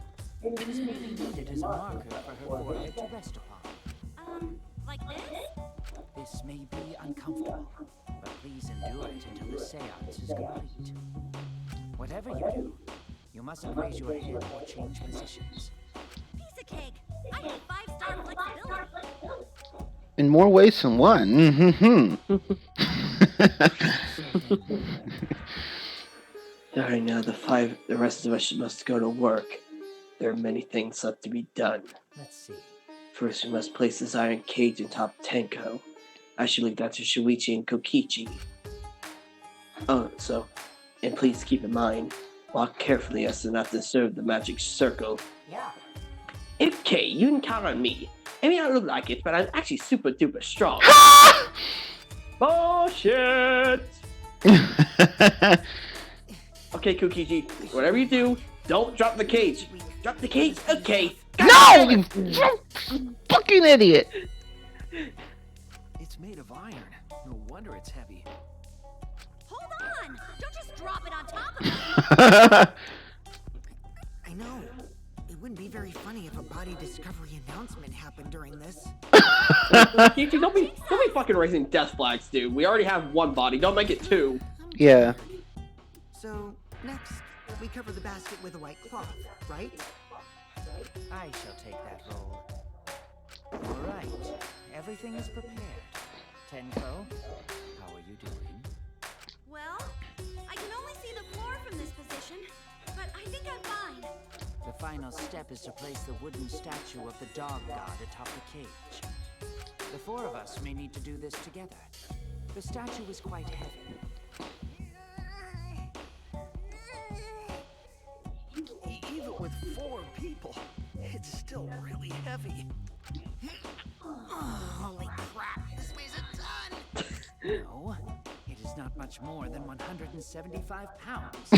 It is merely needed as a marker for her forehead to rest upon. Like this? This may be uncomfortable, but please endure it until the seance is complete. Whatever you do, you mustn't raise your head or change positions. Piece of cake. I have 5-star flexibility. In more ways than one. Mm-hmm. Alright, now the rest of us must go to work. There are many things left to be done. Let's see. First, we must place this iron cage on top of Tenko. I should leave that to Shuichi and Kokichi. And please keep in mind, walk carefully as to not disturb the magic circle. Yeah. Okay, you can count on me. I may not look like it, but I'm actually super duper strong. Bullshit! Okay, Kokichi, whatever you do, don't drop the cage. Drop the cage? Okay. No! You fucking idiot! It's made of iron. No wonder it's heavy. Hold on! Don't just drop it on top of me! I know. It wouldn't be very funny if a body discovery announcement happened during this. Kokichi, don't be fucking raising death flags, dude. We already have one body. Don't make it two. Yeah. So, next, we cover the basket with a white cloth, right? I shall take that role. All right, everything is prepared. Tenko, how are you doing? Well, I can only see the floor from this position, but I think I'm fine. The final step is to place the wooden statue of the dog god atop the cage. The four of us may need to do this together. The statue is quite heavy. Even with 4 people, it's still really heavy. Holy crap, this weighs a ton! No, it is not much more than 175 pounds.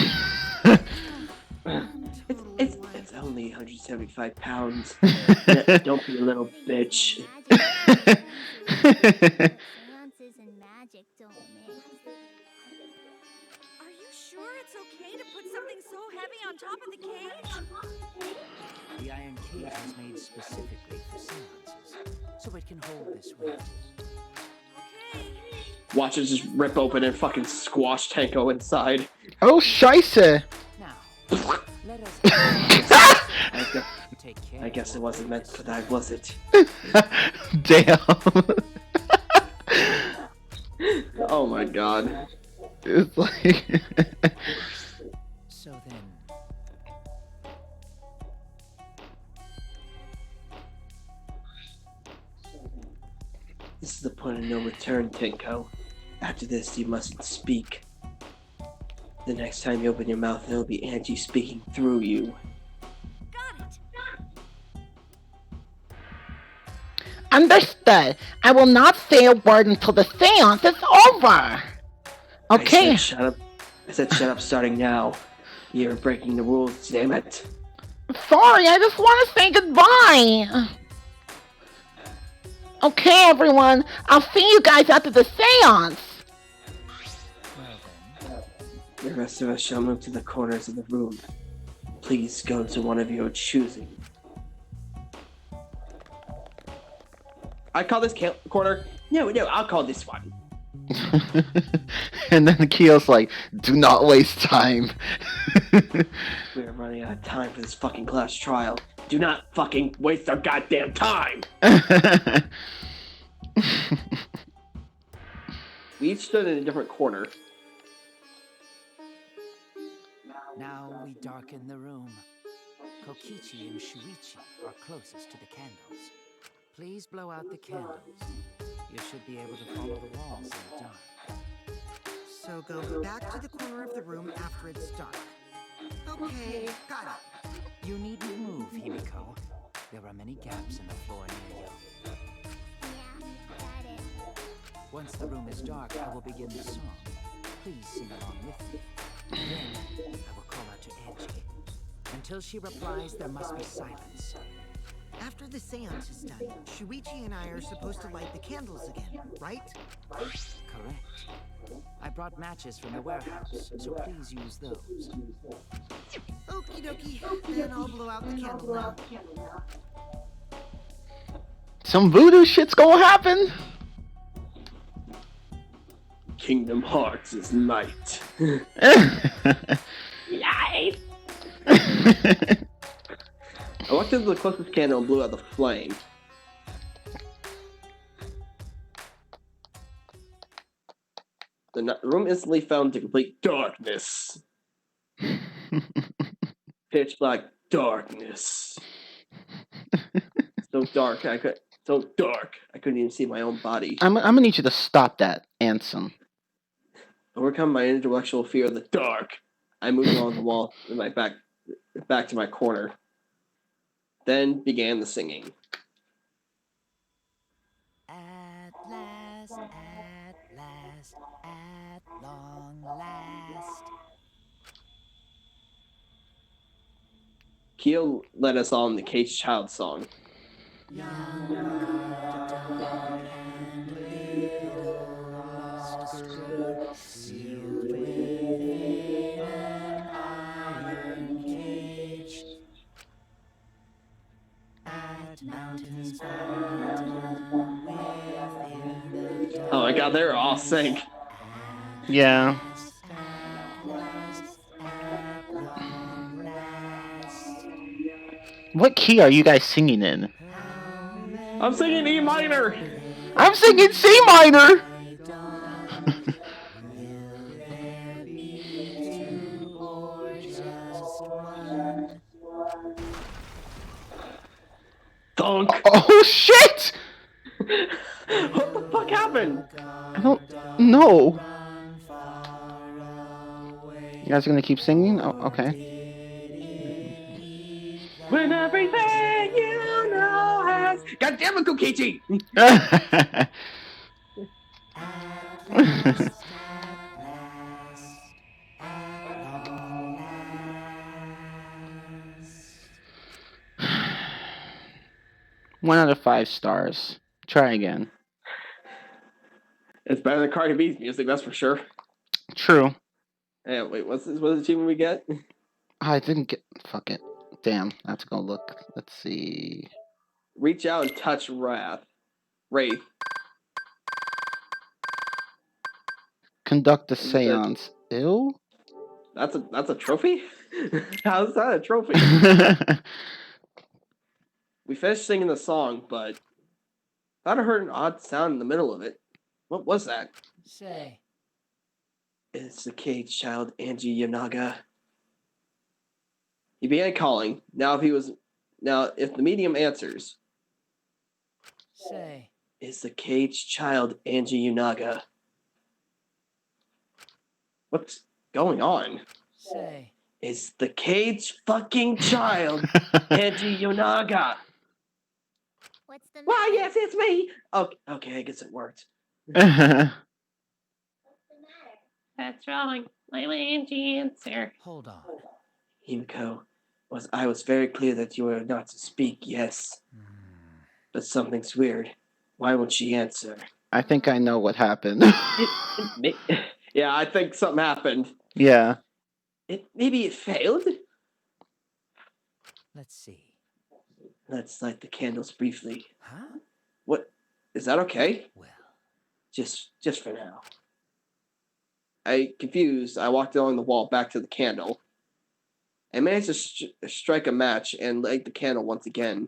It's only 175 pounds. Don't be a little bitch. Seances and magic don't mix. Are you sure it's okay to put something so heavy on top of the cage? The iron cage was made specifically for seances, so it can hold this weight. Okay. Watch it just rip open and fucking squash Tenko inside. Oh, scheisse! Now, let us I guess it wasn't meant for that, was it? Damn. Oh my god. It's like... So then, This is the point of no return, Tenko. After this, you mustn't speak. The next time you open your mouth, it'll be Angie speaking through you. Got it. Understood. I will not say a word until the seance is over. Okay. I said shut up. I said shut up starting now. You're breaking the rules, damn it. Sorry, I just want to say goodbye. Okay, everyone. I'll see you guys after the seance. Well then, The rest of us shall move to the corners of the room. Please go to one of your choosing. I call this corner. No, I'll call this one. And then Keo's like, do not waste time. We're running out of time for this fucking class trial. Do not fucking waste our goddamn time! We each stood in a different corner. now we darken the room. Kokichi and Shuichi are closest to the candles. Please blow out the candles. You should be able to follow the walls in the dark. So go back to the corner of the room after it's dark. Okay, got it. You needn't move, Himiko. There are many gaps in the floor near you. Yeah, got it. Once the room is dark, I will begin the song. Please sing along with me. Then I will call out to Angie. Until she replies, there must be silence. After the seance is done, Shuichi and I are supposed to light the candles again, right? Correct. I brought matches from the warehouse, so please use those. Okie dokie, then I'll blow out the candle now. Some voodoo shit's gonna happen. Kingdom Hearts is light. Light! I walked into the closest candle and blew out the flame. The room instantly fell into complete darkness. Pitch black darkness. So dark, I couldn't even see my own body. I'm gonna need you to stop that, Ansem. Overcome my intellectual fear of the dark, I moved along the wall in my back to my corner. Then began the singing. At last, at long last. Keo led us all in the Caged Child song. Sealed within an iron cage. At mountains bottom within the Oh my god, they were all sync. Yeah. What key are you guys singing in? I'm singing E minor! I'm singing C minor. Thunk! Oh shit! What the fuck happened? I don't know. You guys are gonna keep singing? Oh, okay. When everything you know has... God damn it, Kokichi! One out of 5 stars. Try again. It's better than Cardi B's music, that's for sure. True. Hey, wait, what's the achievement we get? I didn't get. Fuck it. Damn. I have to go look. Let's see. Reach out and touch Wraith. Conduct a seance. Ew? That's a trophy? How's that a trophy? We finished singing the song, but I thought I heard an odd sound in the middle of it. What was that? Say, It's the Caged Child, Angie Yonaga. He began calling. Now, if the medium answers, say. it's the Caged Child, Angie Yonaga. What's going on? Say. It's the Caged fucking Child, Angie Yonaga. What's the Why, matter? yes, it's me. Okay, I guess it worked. That's wrong. Let Angie answer. Hold on. Himiko, I was very clear that you were not to speak, yes. But something's weird. Why won't she answer? I think I know what happened. Yeah, I think something happened. Yeah. Maybe it failed? Let's see. Let's light the candles briefly. Huh? What? Is that okay? Well, Just for now. Confused, I walked along the wall back to the candle. I managed to strike a match and light the candle once again.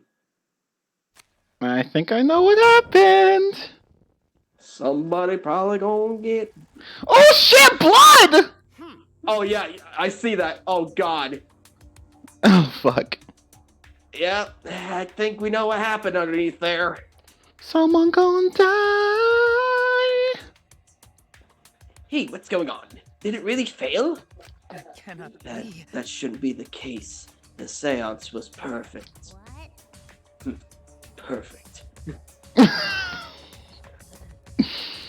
I think I know what happened. Somebody probably gonna get... Oh shit, blood! Oh yeah, I see that. Oh god. Oh fuck. Yeah, I think we know what happened underneath there. Someone gonna die. Hey, what's going on? Did it really fail? that cannot be. That shouldn't be the case. The seance was perfect. What? Perfect.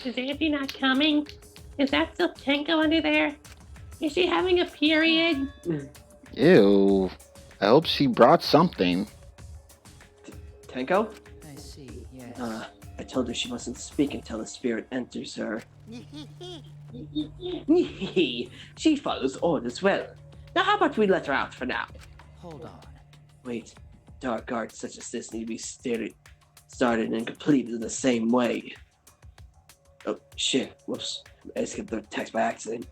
Is Auntie not coming? Is that still Tenko under there? Is she having a period? Ew. I hope she brought something. Tenko? I see, yes. I told her she mustn't speak until the spirit enters her. She follows orders well. Now how about we let her out for now? Hold on. Wait, dark arts such as this need to be started and completed in the same way. Oh, shit. Whoops. I skipped the text by accident.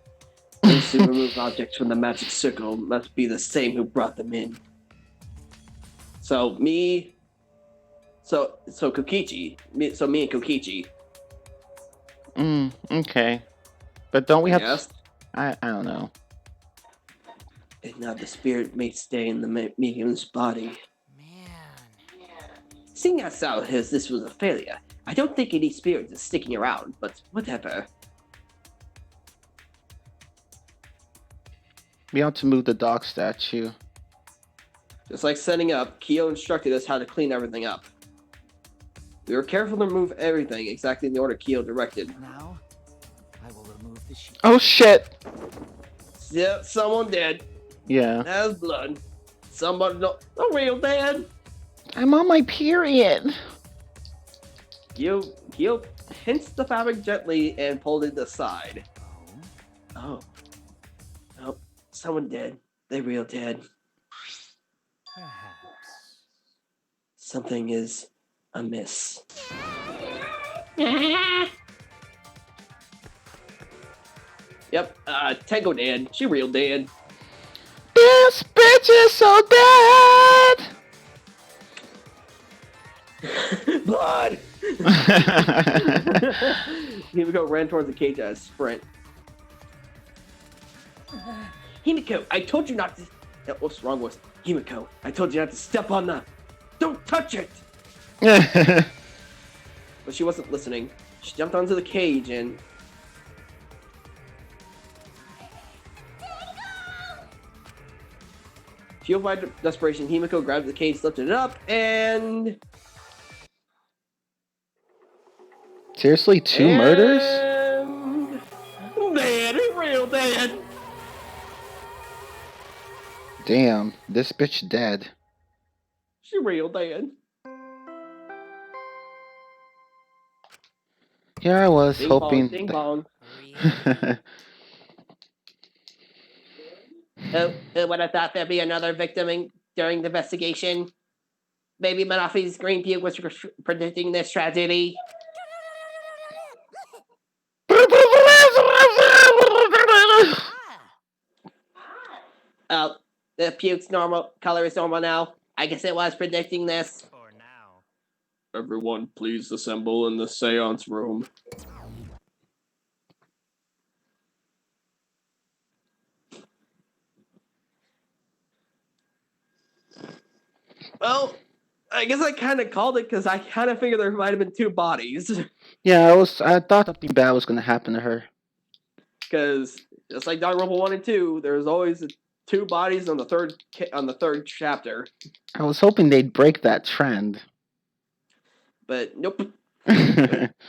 Those who remove objects from the magic circle must be the same who brought them in. So, me... So Kokichi. Me and Kokichi. Okay. But don't we have Yes? to... I don't know. And now the spirit may stay in the medium's body. Man. Seeing as how this was a failure, I don't think any spirit is sticking around, but whatever. We have to move the dog statue. Just like setting up, Kyo instructed us how to clean everything up. We were careful to remove everything exactly in the order Kyo directed. Now, I will remove the sheet. Oh shit! Yep, someone dead. Yeah. That was blood. Somebody no real dead. I'm on my period. Kyo pinched the fabric gently and pulled it aside. Oh, Oh, someone dead. They real dead. perhaps. Something is amiss. Yep, Tango dead. She real dead. This bitch is so dead! Blood! Himiko ran towards the cage at a sprint. Himiko, I told you not to... Whoops, wrong voice. Himiko, I told you not to step on the... Don't touch it! But she wasn't listening. She jumped onto the cage and... Fueled by desperation, Himiko grabbed the cage, lifted it up, and... Seriously, two murders? Dead, real dead. Damn, this bitch dead. She real dead. Here I was Ding hoping. bong, ding bong. Who would have thought there'd be another victim during the investigation? Maybe Manafi's green puke was predicting this tragedy. Oh, the puke's normal color is normal now. I guess it was predicting this. For now. Everyone, please assemble in the seance room. Well, I guess I kind of called it because I kind of figured there might have been two bodies. Yeah, I thought something bad was gonna happen to her. Because just like Danganronpa 1 and 2, there's always two bodies on the third chapter. I was hoping they'd break that trend. But nope.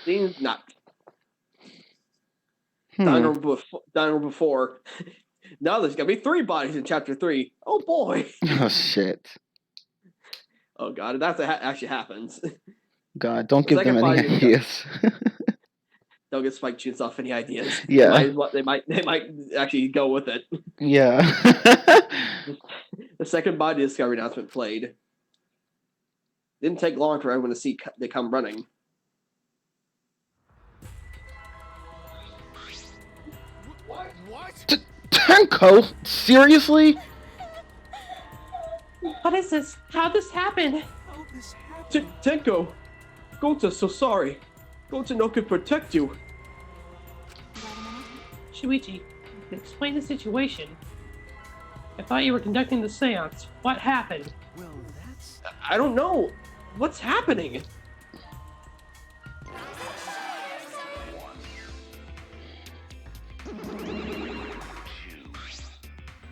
Seems not. Hmm. Danganronpa 4. Now there's gonna be 3 bodies in chapter 3. Oh boy. Oh shit. Oh god, that actually happens. God, don't The give them second any body is ideas. Don't get Spike Tunes off any ideas. Yeah. They might actually go with it. Yeah. The second body discovery announcement played. Didn't take long for everyone to see they come running. What? Tenko? Seriously? What is this? How'd this happen? How this happened? Tenko! Gota's so sorry. Gota no could protect you. Shuichi, explain the situation. I thought you were conducting the seance. What happened? Well, that's... I don't know. What's happening?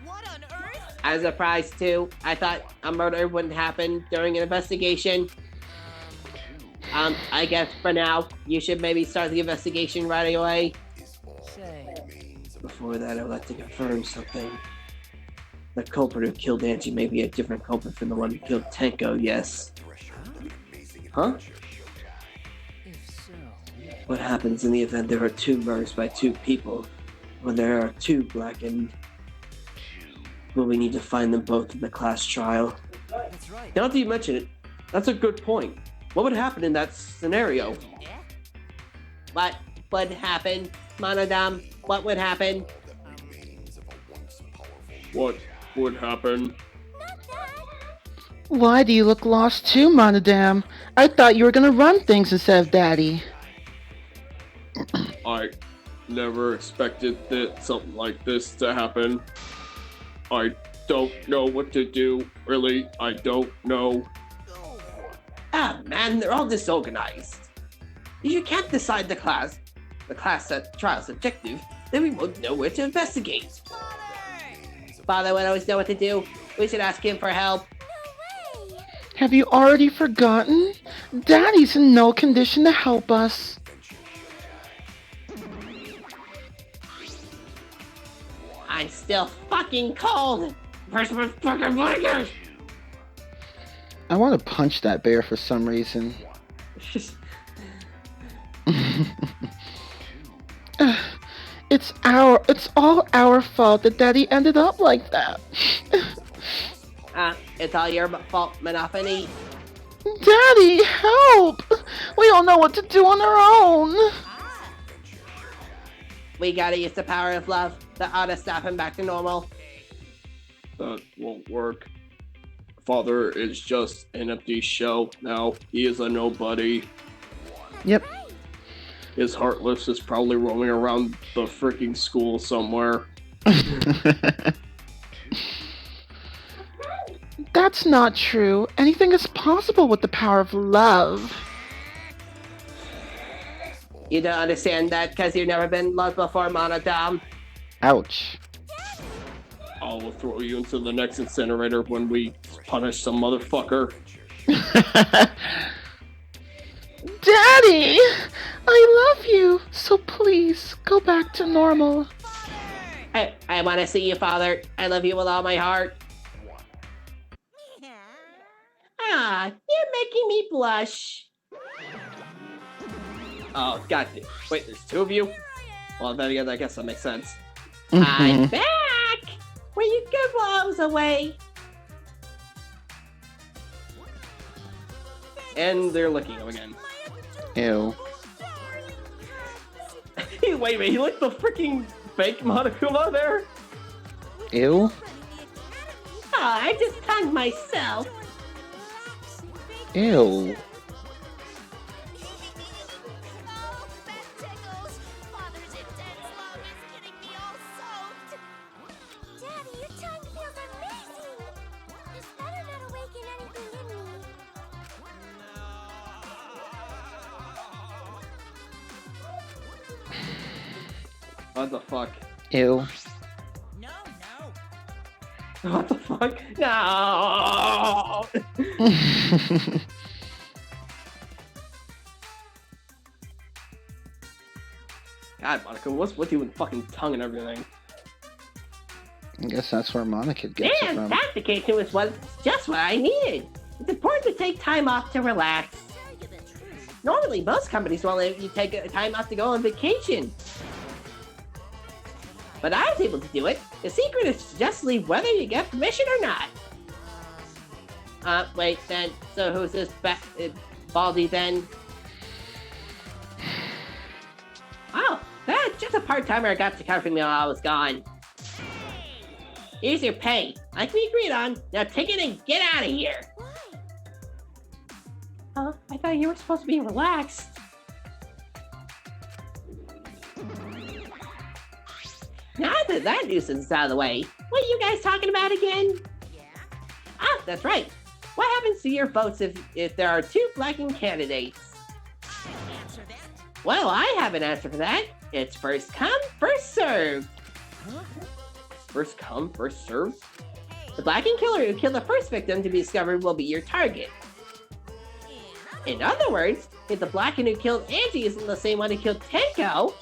What on earth? I was surprised too. I thought a murder wouldn't happen during an investigation. I guess for now, you should maybe start the investigation right away. Say, Before that, I would like to confirm something. The culprit who killed Angie may be a different culprit from the one who killed Tenko, yes. Huh? if so, What happens in the event there are 2 murders by 2 people? When there are 2 blackened? Will we need to find them both in the class trial? that's right. Now that you mention it, that's a good point. What would happen in that scenario? What would happen? Monodam, what would happen? What would happen? Why do you look lost too, Monodam? I thought you were gonna run things instead of Daddy. I never expected that something like this to happen. I don't know what to do. Really, I don't know. Ah, man, they're all disorganized. If you can't decide the class trial's objective, then we won't know where to investigate. Father would always know what to do. We should ask him for help. Have you already forgotten? Daddy's in no condition to help us. I'm still fucking cold. Where's my fucking blanket? I want to punch that bear for some reason. It's all our fault that Daddy ended up like that. It's all your fault, Monophony. Daddy, help! We don't know what to do on our own. We gotta use the power of love. That ought to snap him back to normal. That won't work. Father is just an empty shell now. He is a nobody. Yep. His Heartless is probably roaming around the freaking school somewhere. That's not true. Anything is possible with the power of love. You don't understand that because you've never been loved before, Monodam. Ouch. I will throw you into the next incinerator when we punish some motherfucker. Daddy! I love you, so please go back to normal. I want to see you, Father. I love you with all my heart. Ah, you're making me blush. Oh, God. Wait, there's 2 of you? Well, then again, I guess that makes sense. I'm back! Were you good while I was away? And they're licking him again. Ew. Wait a minute, he licked the freaking fake Monokuma there? Ew? Oh, I just tongued myself. Ew. Oh, that tickles. Father's intense love is getting me all soaked. Daddy, your tongue feels amazing. This better not awaken anything in me. What the fuck? Ew. No, no. What the fuck? No! God, Monica, what's with you with fucking tongue and everything? I guess that's where Monica gets it Man, from. that vacation was just what I needed. It's important to take time off to relax. Normally, most companies won't let you take time off to go on vacation. But I was able to do it. The secret is to just leave whether you get permission or not. Wait, then, so who's this Baldy then? Oh, that's just a part-timer I got to cover for me while I was gone. Here's your pay, like we agreed on. Now take it and get out of here. Huh? I thought you were supposed to be relaxed. Now that nuisance is out of the way, what are you guys talking about again? Ah, that's right. What happens to your votes if there are two blackened candidates? Well, I have an answer for that. It's first come, first served. First come, first served? The blackened killer who killed the first victim to be discovered will be your target. In other words, if the blackened who killed Angie isn't the same one who killed Tenko,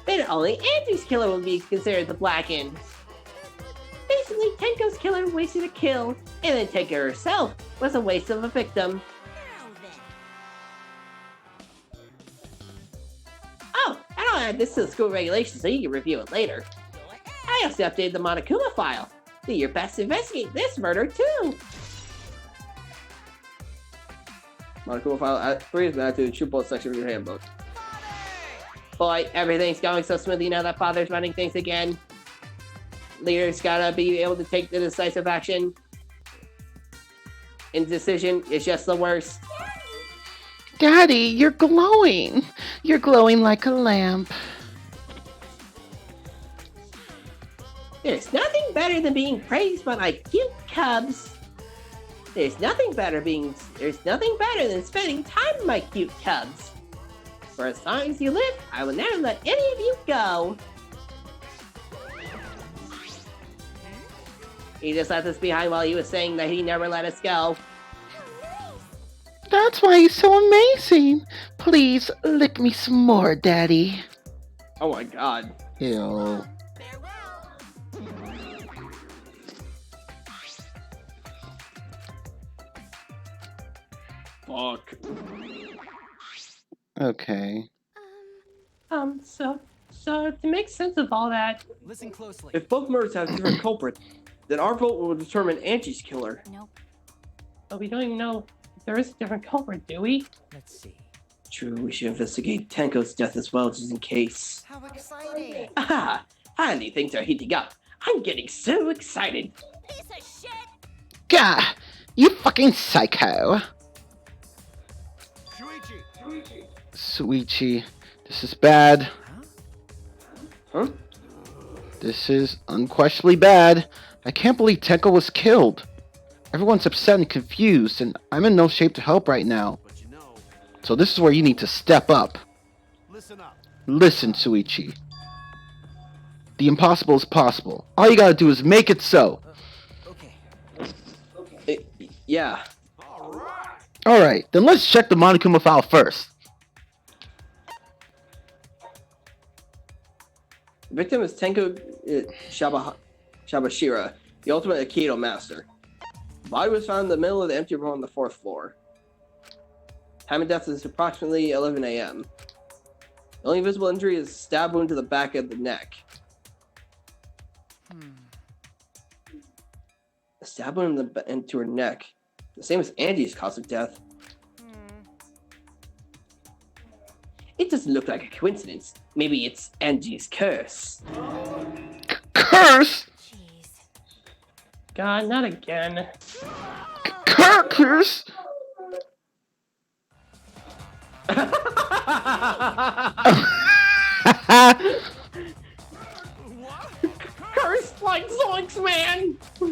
then only Angie's killer will be considered the blackened. Basically, Tenko's killer wasted a kill, and then Tenko herself was a waste of a victim. Oh, I don't add this to the school regulations so you can review it later. I also updated the Monokuma file. Do your best to investigate this murder too. Monica file 3 is added to the true bullet section of your handbook. Boy, everything's going so smoothly now that Father's running things again. Leader's gotta be able to take the decisive action. Indecision is just the worst. Daddy, you're glowing. You're glowing like a lamp. There's nothing better than being praised by my cute cubs. There's nothing better than spending time with my cute cubs. For as long as you live, I will never let any of you go. He just left us behind while he was saying that he never let us go. That's why he's so amazing. Please lick me some more, Daddy. Oh my god. Ew. Fuck. Okay. So to make sense of all that, Listen closely. If both murders have different culprits, then our vote will determine Angie's killer. but we don't even know if there is a different culprit, do we? Let's see. True, we should investigate Tenko's death as well, just in case. How exciting! Aha! Finally, things are heating up. I'm getting so excited. Piece of shit! Gah! You fucking psycho. Suichi, this is bad. Huh? This is unquestionably bad. I can't believe Tenko was killed. Everyone's upset and confused, and I'm in no shape to help right now. So this is where you need to step up. Listen, Suichi. The impossible is possible. All you gotta do is make it so. Yeah. Alright, then let's check the Monokuma file first. The victim is Tenko Shabashira, the ultimate Aikido master. The body was found in the middle of the empty room on the 4th floor. Time of death is approximately 11 a.m. The only visible injury is a stab wound to the back of the neck. A stab wound into her neck. The same as Angie's cause of death. It doesn't look like a coincidence. Maybe it's Angie's curse. Curse? Jeez. God, not again. Curse? Curse like zoinks, man! No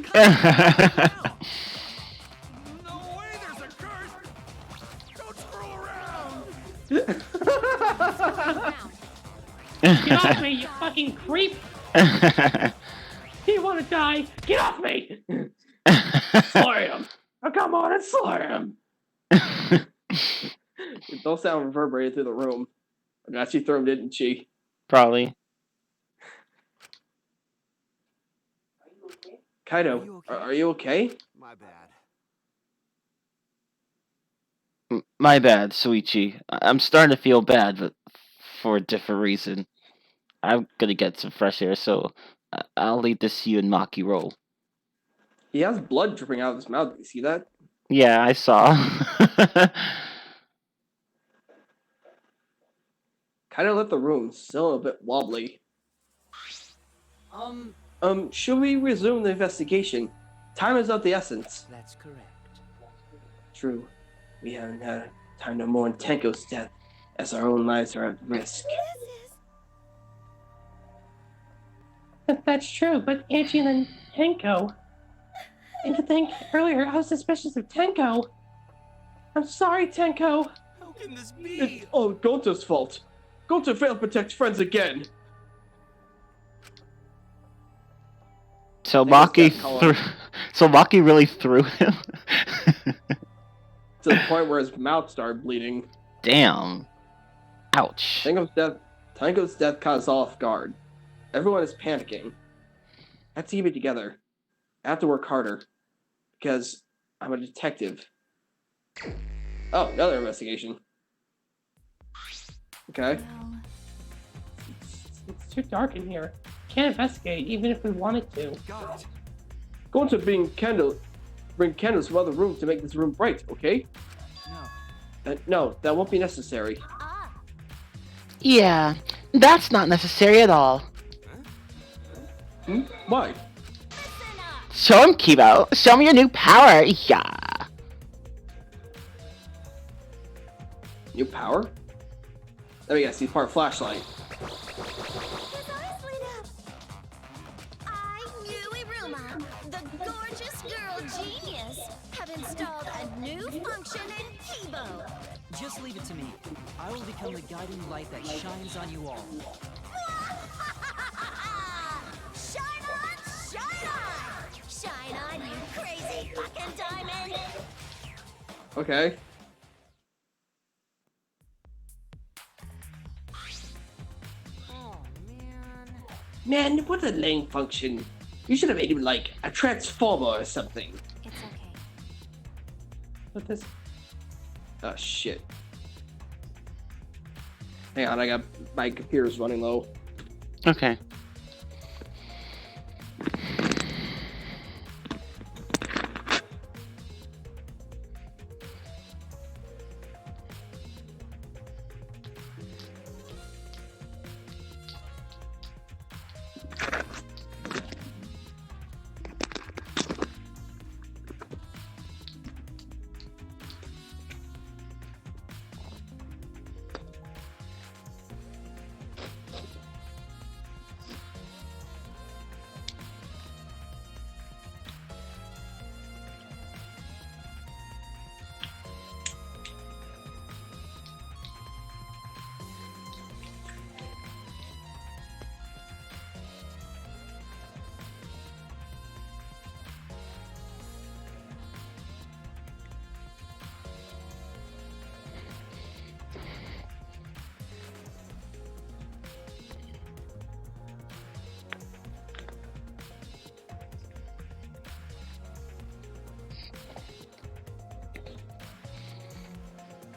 way there's a curse! Don't screw around! Get off me, you fucking creep! You wanna die? Get off me! Slay him! Oh, come on and slay him! Those sound reverberated through the room. I got she threw him, didn't she? Probably. Kaido, are you okay? My bad. My bad, Suichi. I'm starting to feel bad, but for a different reason. I'm gonna get some fresh air, so I'll leave this to you and Maki roll. He has blood dripping out of his mouth. You see that? Yeah, I saw. Kaido left the room, still a bit wobbly. Should we resume the investigation? Time is of the essence. That's correct. True. We haven't had time to mourn Tenko's death, as our own lives are at risk. That's true, but Angie and then Tenko. And to think earlier, I was suspicious of Tenko. I'm sorry, Tenko. How can this be? It's all Gonta's fault. Gonta failed to protect friends again. So I think Maki it's that color. so Maki really threw him. To the point where his mouth started bleeding. Damn. Ouch. Tenko's death caught us all off guard. Everyone is panicking. I have to keep it together. I have to work harder. Because I'm a detective. Oh, another investigation. Okay. It's too dark in here. Can't investigate, even if we wanted to. Got it. Going to bring candles from other rooms to make this room bright, okay? No. No, that won't be necessary. Yeah, that's not necessary at all. Why? Show him, Kibo. Show me your new power. Yeah. New power? Let me guess, he's part flashlight. His eyes lit up. I, Iruma, the gorgeous girl genius, have installed a new function in Kibo. Just leave it to me. I will become the guiding light that shines on you all. Shine on, shine on! Shine on, you crazy fucking diamond! Okay. Oh, man. Man, what a lame function. You should have made him like a transformer or something. It's okay. But this Oh shit. Hang on, my computer's running low. Okay.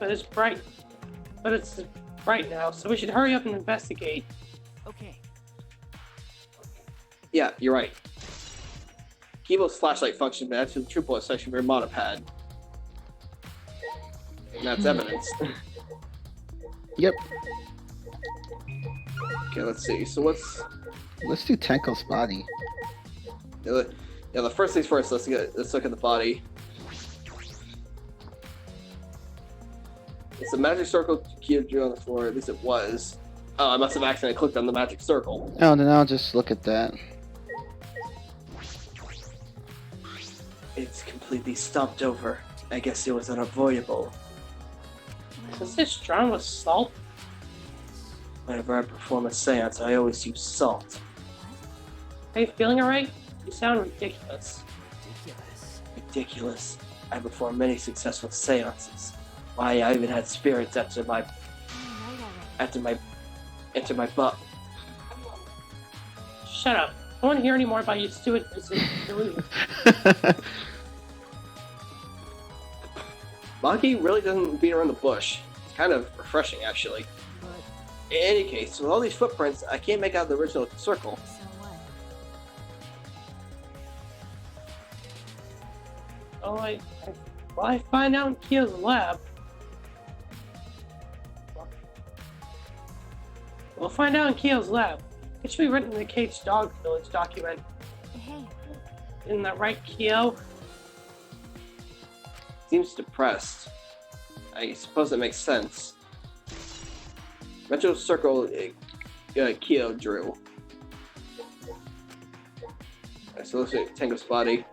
but it's bright. But it's bright now, so we should hurry up and investigate. Okay. Yeah, you're right. Kibo's flashlight function matches the true bullet section for your monopad. And that's evidence. Yep. Okay, let's see. So Let's do Tenko's body. the first things first, let's look at the body. It's a magic circle Kido drew on the floor, at least it was. Oh, I must have accidentally clicked on the magic circle. Oh, then I'll just look at that. It's completely stomped over. I guess it was unavoidable. Is this drawn with salt? Whenever I perform a seance, I always use salt. Are you feeling alright? You sound ridiculous. Ridiculous. Ridiculous. I performed many successful seances. Why, I even had spirits enter my butt. shut up. I don't want to hear any more about your stupid delusions. Maki really doesn't beat around the bush. It's kind of refreshing, actually. In any case, with all these footprints, I can't make out the original circle. So what? Oh, I find out in Kyo's lab. We'll find out in Kyo's lab. It should be written in the Caged Dog Village document. Hey, Isn't that right, Kyo? Seems depressed. I suppose that makes sense. Metro Circle Kyo drew. Alright, so let's look at Tengo's body.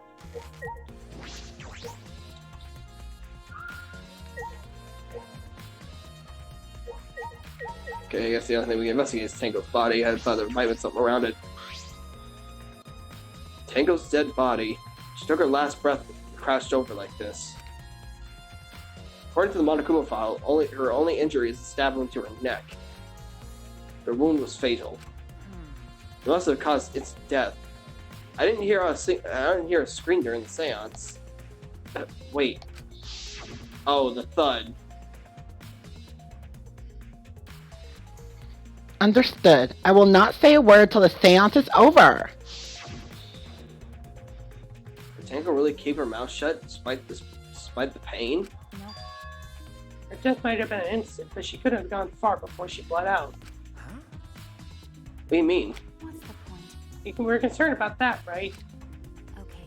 Okay, I guess the only thing we can investigate is Tango's body. I thought there might have been something around it. Tango's dead body. She took her last breath and crouched over like this. According to the Monokuma file, her only injury is a stab wound to her neck. Her wound was fatal. It must have caused instant death. I didn't hear a scream during the seance. Wait. Oh, the thud. Understood. I will not say a word till the seance is over. Did Tango really keep her mouth shut despite the pain? no. Her death might have been an instant, but she couldn't have gone far before she bled out. What do you mean? What's the point? We're concerned about that, right? Okay.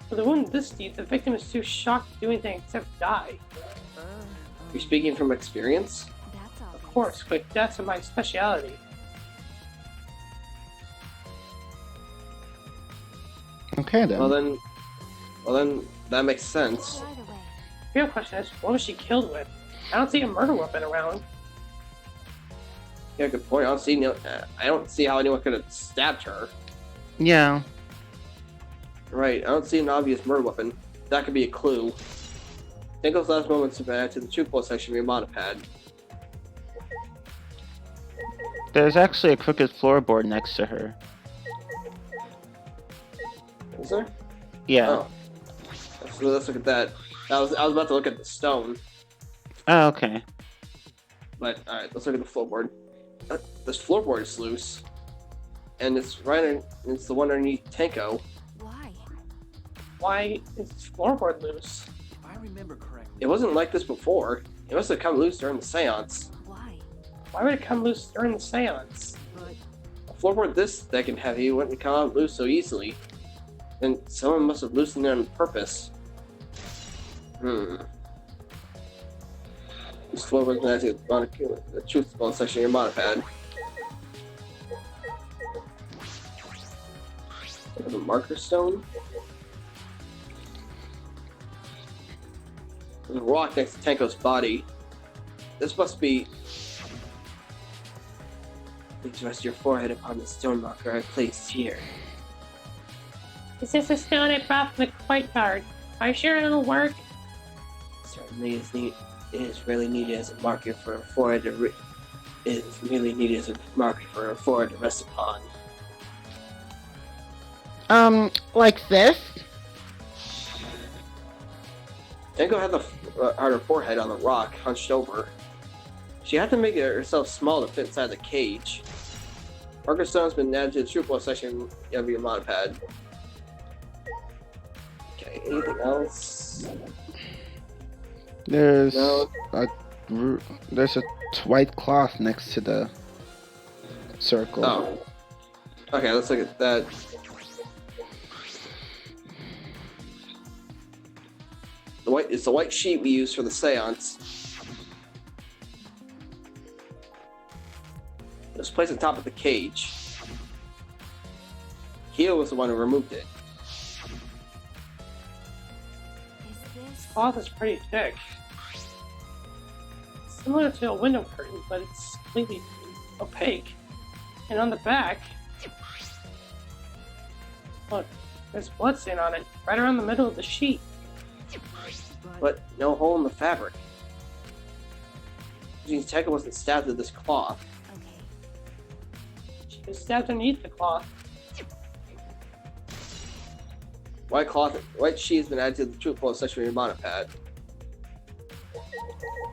With a wound this deep, the victim is too shocked to do anything except die. You're speaking from experience? That's all. Of course, quick deaths are my speciality. Okay then. Well then that makes sense. Right away. Real question is, what was she killed with? I don't see a murder weapon around. Yeah, good point. I don't see how anyone could have stabbed her. Yeah. Right, I don't see an obvious murder weapon. That could be a clue. Tango's last moments have been added to the Chupo section of your monopad. There's actually a crooked floorboard next to her. Is there? Yeah. Oh. So let's look at that. I was about to look at the stone, Oh, okay. but alright, let's look at the floorboard. This floorboard is loose. And it's it's the one underneath Tanko. Why? Why is this floorboard loose? If I remember correctly, It wasn't like this before. It must have come loose during the seance. Why? Why would it come loose during the seance? but A floorboard this thick and heavy wouldn't come out loose so easily. And someone must have loosened it on purpose. This floorboard is connected to the truth ball section of your monopad. The marker stone. There's a rock next to Tanko's body. This must be. Please rest your forehead upon the stone marker I placed here. Is this a stone I brought from the courtyard? Are you sure it'll work? Certainly is neat. It is really needed as a marker for a forehead to it is really needed as a marker for a forehead to rest upon. Like this? Tango had her forehead on the rock, hunched over. She had to make it herself small to fit inside the cage. Marker stone's been added to the true section of your monopad. Okay, anything else? There's No. there's a white cloth next to the circle. Oh. Okay, let's look at that. It's the white sheet we use for the seance. It was placed on top of the cage. Kyo was the one who removed it. Is this? Cloth is pretty thick. Similar to a window curtain, but it's completely opaque. And on the back, look, there's blood stain on it, right around the middle of the sheet. But no hole in the fabric. Which means Tekka wasn't stabbed with this cloth. Okay. She was stabbed underneath the cloth. White sheet has been added to the true clothes section of your mana pad.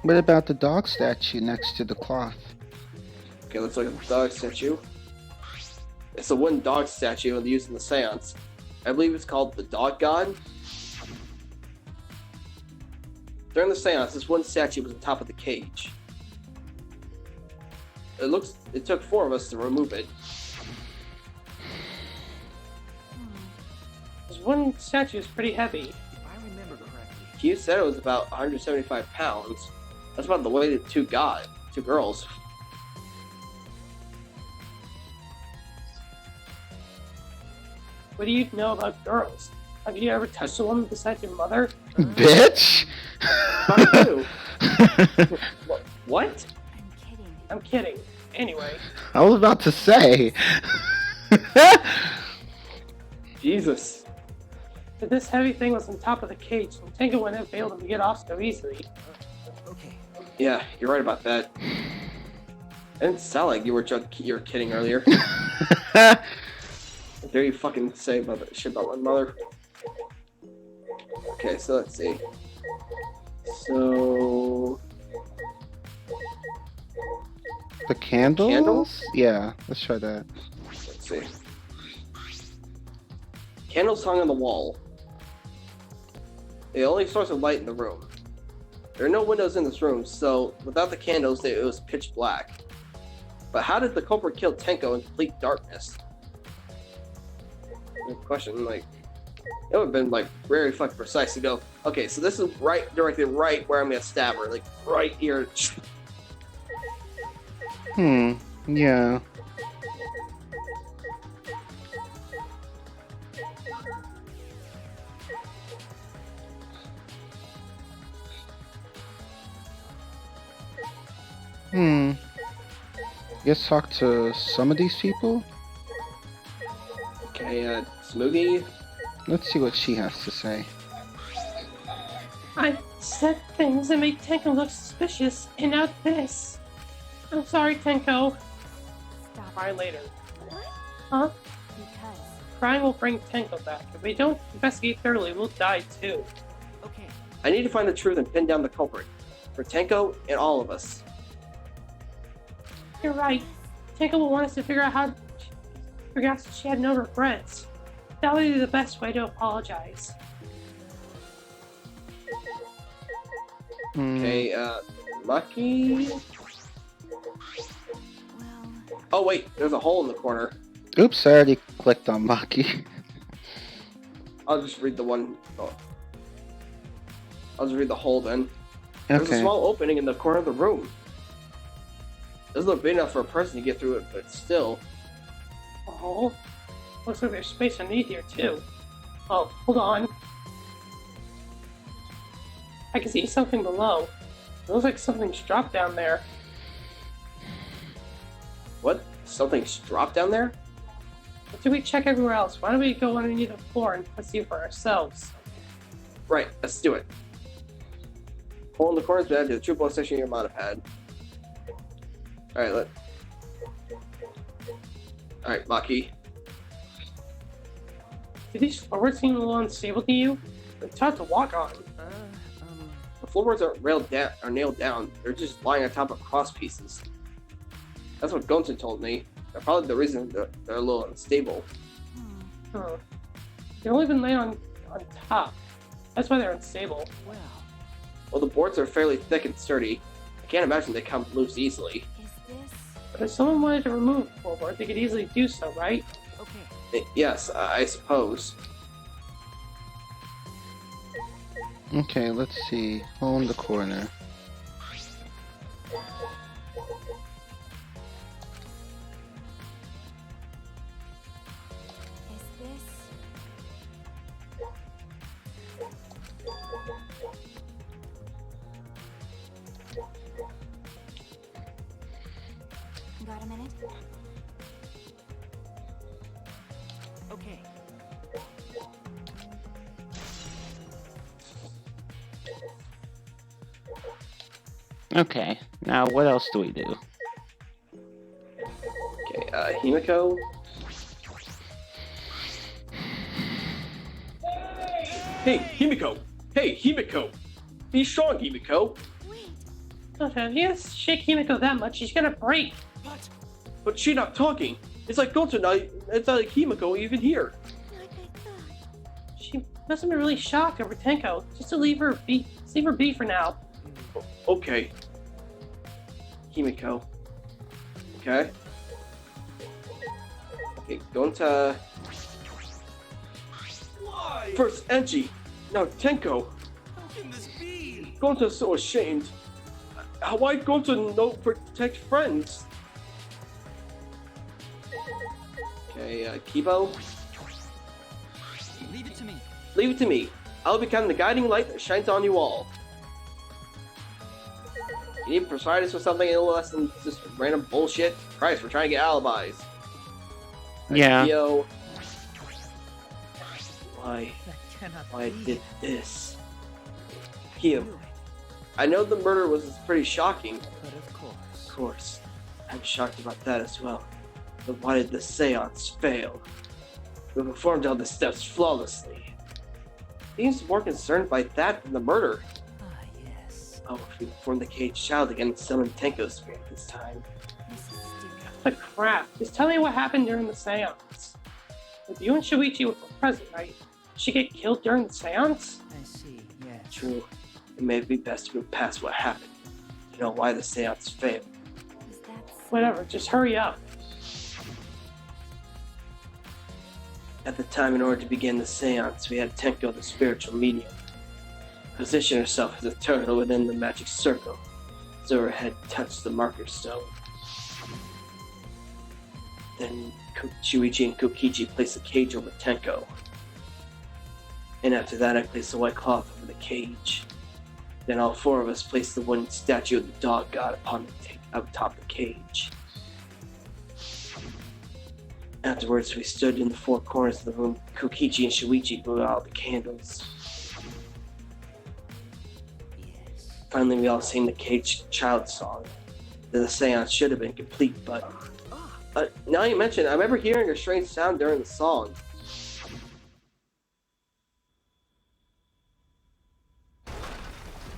What about the dog statue next to the cloth? Okay, let's look at the dog statue. It's a wooden dog statue used in the seance. I believe it's called the Dog God. During the seance, this wooden statue was on top of the cage. It took 4 of us to remove it. This one statue is pretty heavy. If I remember correctly, Hugh said it was about 175 pounds. That's about the weight of 2 girls. What do you know about girls? Have you ever touched a woman besides your mother? Bitch! Fuck you. What? I'm kidding. I'm kidding. Anyway, I was about to say. Jesus. if this heavy thing was on top of the cage, then Tenko wouldn't have been able to get off so easily. okay. Yeah, you're right about that. It didn't sound like you were kidding earlier. How dare you fucking say about that shit about my mother? Okay, so let's see. So The candles? Candles? Yeah, let's try that. let's see. Candles hung on the wall. The only source of light in the room. There are no windows in this room, so without the candles, it was pitch black. But how did the culprit kill Tenko in complete darkness? Good question. Like, it would have been like very fucking precise to go. Okay, so this is directly right where I'm gonna stab her, like right here. Yeah. Let's talk to some of these people. Okay, Smoogie. Let's see what she has to say. I said things that made Tenko look suspicious, and now this. I'm sorry, Tenko. Stop. Cry later. What? Huh? Because. Crying will bring Tenko back. If we don't investigate thoroughly, we'll die too. Okay. I need to find the truth and pin down the culprit for Tenko and all of us. You're right. Tenko will want us to figure out she had no regrets. That would be the best way to apologize. Okay, Maki. Well. Oh wait, there's a hole in the corner. Oops, I already clicked on Maki. I'll just read the one. Oh. I'll just read the hole then. There's a Okay. small opening in the corner of the room. Doesn't look big enough for a person to get through it, but still. Oh, looks like there's space underneath here too. Oh, hold on. I can see something below. It looks like something's dropped down there. What? Something's dropped down there? After we check everywhere else, why don't we go underneath the floor and see for ourselves? Right, let's do it. Hole in the corner is bad to the true blood section of your mana pad. Alright, Alright, Maki. Do these floorboards seem a little unstable to you? They're tough to walk on. The floorboards aren't nailed down. They're just lying on top of cross pieces. That's what Gonson told me. They're probably the reason they're a little unstable. Huh. They've only been laid on top. That's why they're unstable. Well, the boards are fairly thick and sturdy. I can't imagine they come loose easily. Is this. But if someone wanted to remove the floorboard, they could easily do so, right? Okay. Yes, I suppose. Okay, let's see. Hole in the corner. Is this. Got a minute? Okay. Okay, now what else do we do? Okay, Himiko. Hey, Himiko! Hey, Himiko! Be strong, Himiko! Wait, Okay, if you shake Himiko that much, she's gonna break. What? But she not talking. It's like Goto now. It's not like Himiko even here. like I thought. She must have been really shocked over Tenko. Just to leave her be for now. Okay. Himiko. Okay. Okay, going to... Why? First Enchi, now Tenko. How can this be? Gonta's so ashamed. Why Gonta no protect friends? Okay, Kibo. Leave it to me. Leave it to me. I'll become the guiding light that shines on you all. You need to persuade us with something a little less than just random bullshit? Christ, we're trying to get alibis. Yeah. Yo. Why That cannot I be. did this? Kyo, I know the murder was pretty shocking. But of course. Of course, I'm shocked about that as well. But why did the seance fail? We performed all the steps flawlessly. Seems more concerned by that than the murder. Ah, yes. Oh, if we performed the caged child again and summoned Tenko's spirit this time. This is stupid. But crap, just tell me what happened during the seance. If you and Shuichi were present, right? Did she get killed during the seance? I see, yes. True, it may be best to move past what happened. To know why the seance failed. Is that so? Whatever, just hurry up. At the time, in order to begin the seance, we had Tenko, the spiritual medium, position herself as a turtle within the magic circle, so her head touched the marker stone. Then Shuichi and Kokichi placed a cage over Tenko. And after that, I placed a white cloth over the cage. Then all four of us placed the wooden statue of the dog god upon atop the cage. Afterwards, we stood in the four corners of the room. Kokichi and Shuichi blew out the candles. Yes. Finally, we all sang the caged child song. The seance should have been complete, but... now you mention it, I remember hearing a strange sound during the song.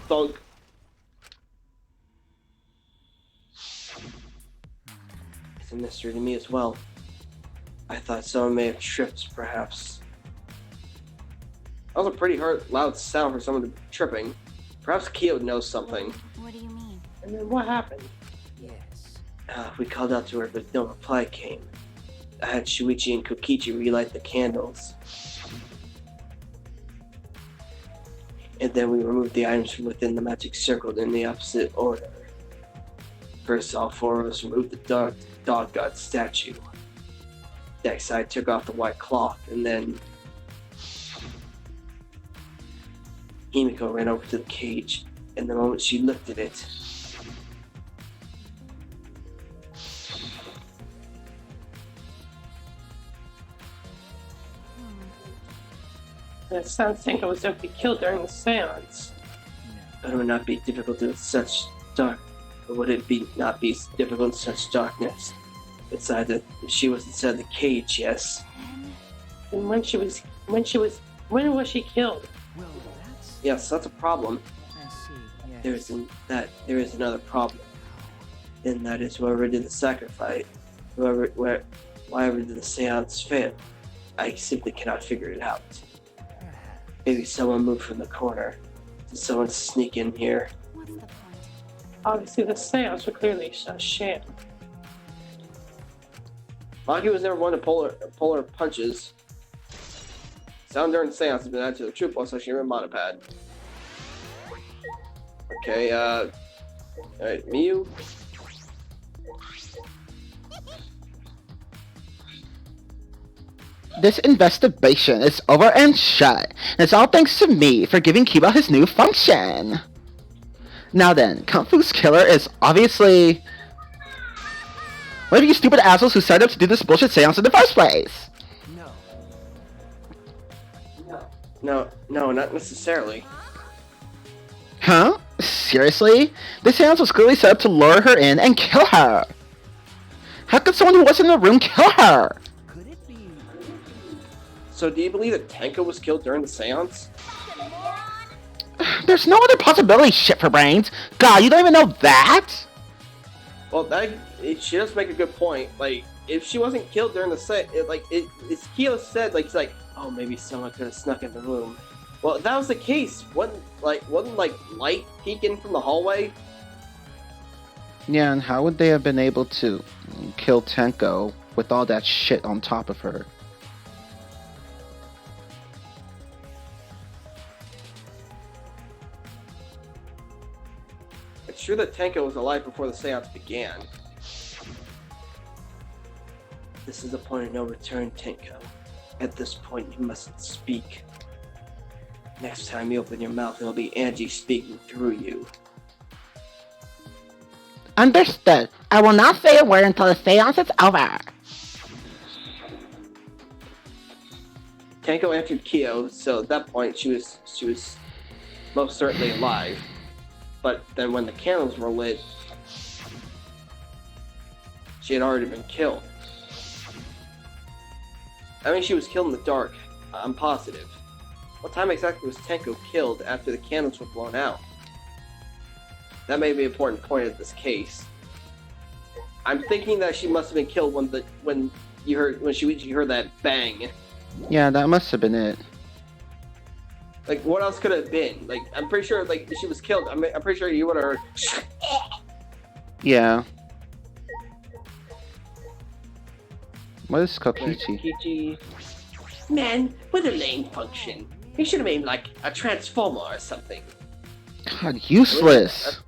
Thunk. It's a mystery to me as well. I thought someone may have tripped, perhaps. That was a pretty loud sound for someone to be tripping. Perhaps Kyo knows something. What do you mean? And then what happened? Yes. We called out to her, but no reply came. I had Shuichi and Kokichi relight the candles. And then we removed the items from within the magic circle in the opposite order. First, all four of us removed the dog god statue. Next, I took off the white cloth, and then Himiko ran over to the cage, and the moment she lifted it, And it sounds Tenko was going to be killed during the seance. but it would not be difficult in such dark. Or would it be not be difficult in such darkness? She was inside the cage, yes. And when was she killed? Well, that's... Yes, that's a problem. I see, yes. There is another problem. And that is whoever did the sacrifice, whoever did the seance fail. I simply cannot figure it out. Perhaps. Maybe someone moved from the corner. Did someone sneak in here? What's the point? Obviously, the seance was clearly a sham. Maki was never one to pull her punches. Sound during the seance has been added to the troop while section in Monopad. Okay, alright, Miyu. This investigation is over and shut, and it's all thanks to me for giving Kiba his new function. Now then, Kung Fu's killer is obviously one of you stupid assholes who signed up to do this bullshit seance in the first place. No, not necessarily. Huh? Seriously? This seance was clearly set up to lure her in and kill her. How could someone who wasn't in the room kill her? Could it be... So do you believe that Tenko was killed during the seance? There's no other possibility, shit for brains. God, you don't even know that? Well, she does make a good point. Like, if she wasn't killed during the it's Kyo said, like, he's like, oh, maybe someone could have snuck in the room. Well, if that was the case, wasn't light peeking from the hallway? Yeah, and how would they have been able to kill Tenko with all that shit on top of her? It's true that Tenko was alive before the seance began. This is the point of no return, Tenko. At this point, you mustn't speak. Next time you open your mouth, it'll be Angie speaking through you. Understood. I will not say a word until the seance is over. Tenko answered Kyo, so at that point she was most certainly alive. But then when the candles were lit, she had already been killed. I mean, she was killed in the dark. I'm positive. What time exactly was Tenko killed after the candles were blown out? That may be an important point of this case. I'm thinking that she must have been killed when you heard that bang. Yeah, that must have been it. Like, what else could it have been? Like, I'm pretty sure, like, if she was killed, I'm pretty sure you would have heard. Yeah. What is Kokichi? Kokichi. Man, with a lane function. You should have made like a transformer or something. God, useless.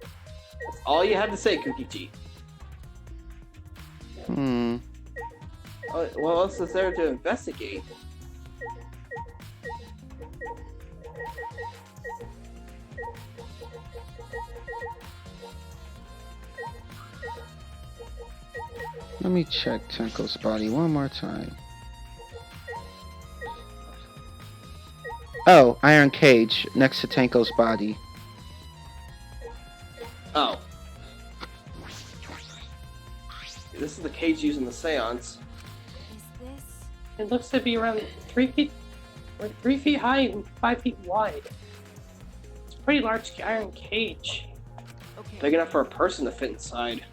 That's all you had to say, Kokichi. What else is there to investigate? Let me check Tenko's body one more time. Oh, iron cage next to Tenko's body. Oh. This is the cage used in the seance. Is this? It looks to be around 3 feet high and 5 feet wide. It's a pretty large iron cage. Okay. Big enough for a person to fit inside.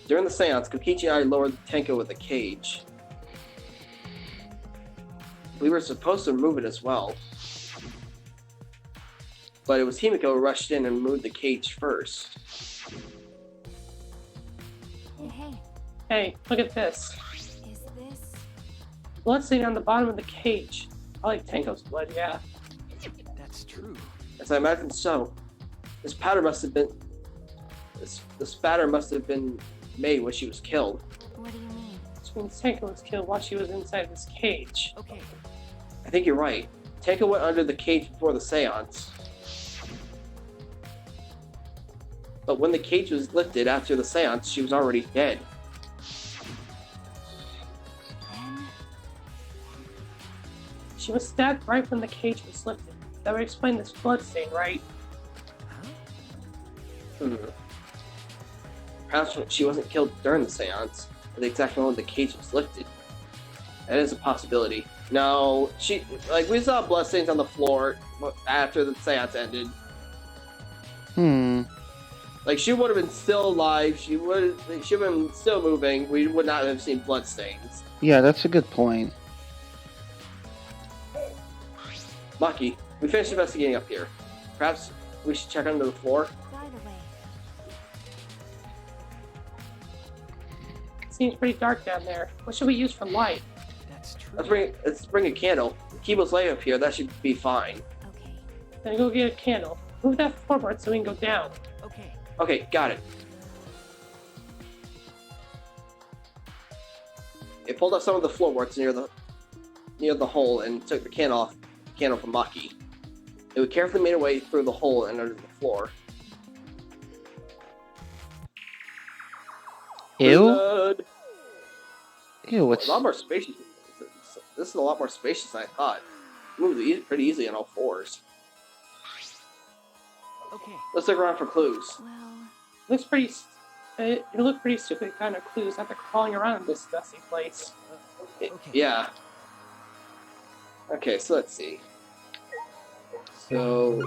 During the seance, Kokichi and I lowered the Tenko with a cage. We were supposed to remove it as well. But it was Himiko who rushed in and removed the cage first. Hey, Hey, look at this. is this? Blood stain on the bottom of the cage. I like Tenko's blood, yeah. That's true. As I imagine so. This spatter must have been made when she was killed. What do you mean? This means Tenko was killed while she was inside this cage. Okay. I think you're right. Tenko went under the cage before the seance. But when the cage was lifted after the seance, she was already dead. Then She was stabbed right when the cage was lifted. That would explain this blood stain, right? Perhaps she wasn't killed during the seance, at the exact moment the cage was lifted. That is a possibility. No, we saw bloodstains on the floor after the seance ended. Like, she would have been still alive, she would have been still moving, we would not have seen bloodstains. Yeah, that's a good point. Maki, we finished investigating up here. Perhaps we should check under the floor? right away. It seems pretty dark down there. What should we use for light? That's true. Let's bring a candle. The keyboard's laying up here, that should be fine. Okay. Then go get a candle. Move that floorboard so we can go down. Okay. Okay, got it. It pulled up some of the floorboards near the hole and took the candle from Maki. It would carefully made its way through the hole and under the floor. Ew. Blood. Ew, it's... A lot more spacious. This is a lot more spacious than I thought. It moves pretty easily on all fours. Okay. Let's look around for clues. Well, Looks pretty It looked pretty stupid kind of clues after crawling around in this dusty place. Okay. Yeah. Okay, so let's see. So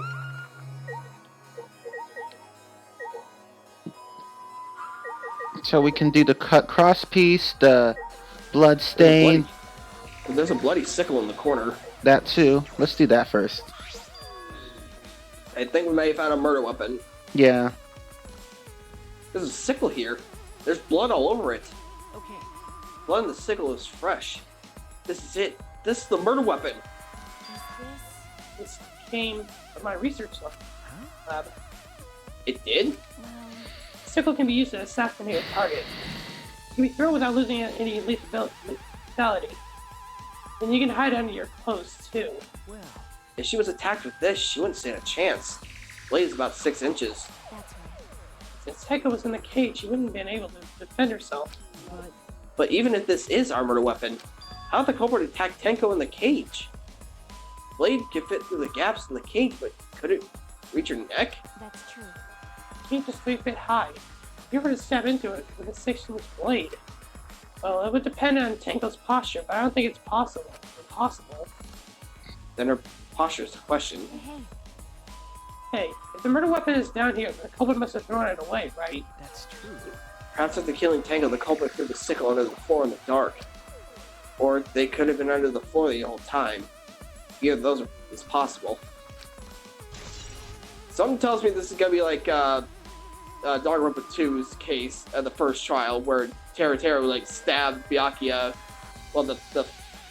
So we can do the cut cross piece, the blood stain, there's a bloody sickle in the corner. that too. Let's do that first. I think we may have found a murder weapon. Yeah. There's a sickle here. There's blood all over it. Okay. Blood in the sickle is fresh. This is it. This is the murder weapon. This came from my research lab. It did? Sickle can be used to assassinate a target. It can be thrown without losing any lethality. And you can hide under your clothes too. Well, If she was attacked with this, she wouldn't stand a chance. Blade is about 6 inches. That's right. Since Heka was in the cage, she wouldn't have been able to defend herself. But even if this is our murder weapon, how did the culprit attack Tenko in the cage? Blade could fit through the gaps in the cage, but could it reach her neck? That's true. You can't just leave it high. If you were to step into it with a 6-inch blade, well, it would depend on Tenko's posture, but I don't think it's possible. Impossible. Then her posture is the question. Hey, if the murder weapon is down here, the culprit must have thrown it away, right? that's true. Perhaps after killing Tango, the culprit threw the sickle under the floor in the dark. Or they could have been under the floor the whole time. Either of those is possible. Something tells me this is gonna be like Danganronpa 2's case at the first trial, where Teru like stabbed Byakuya, well the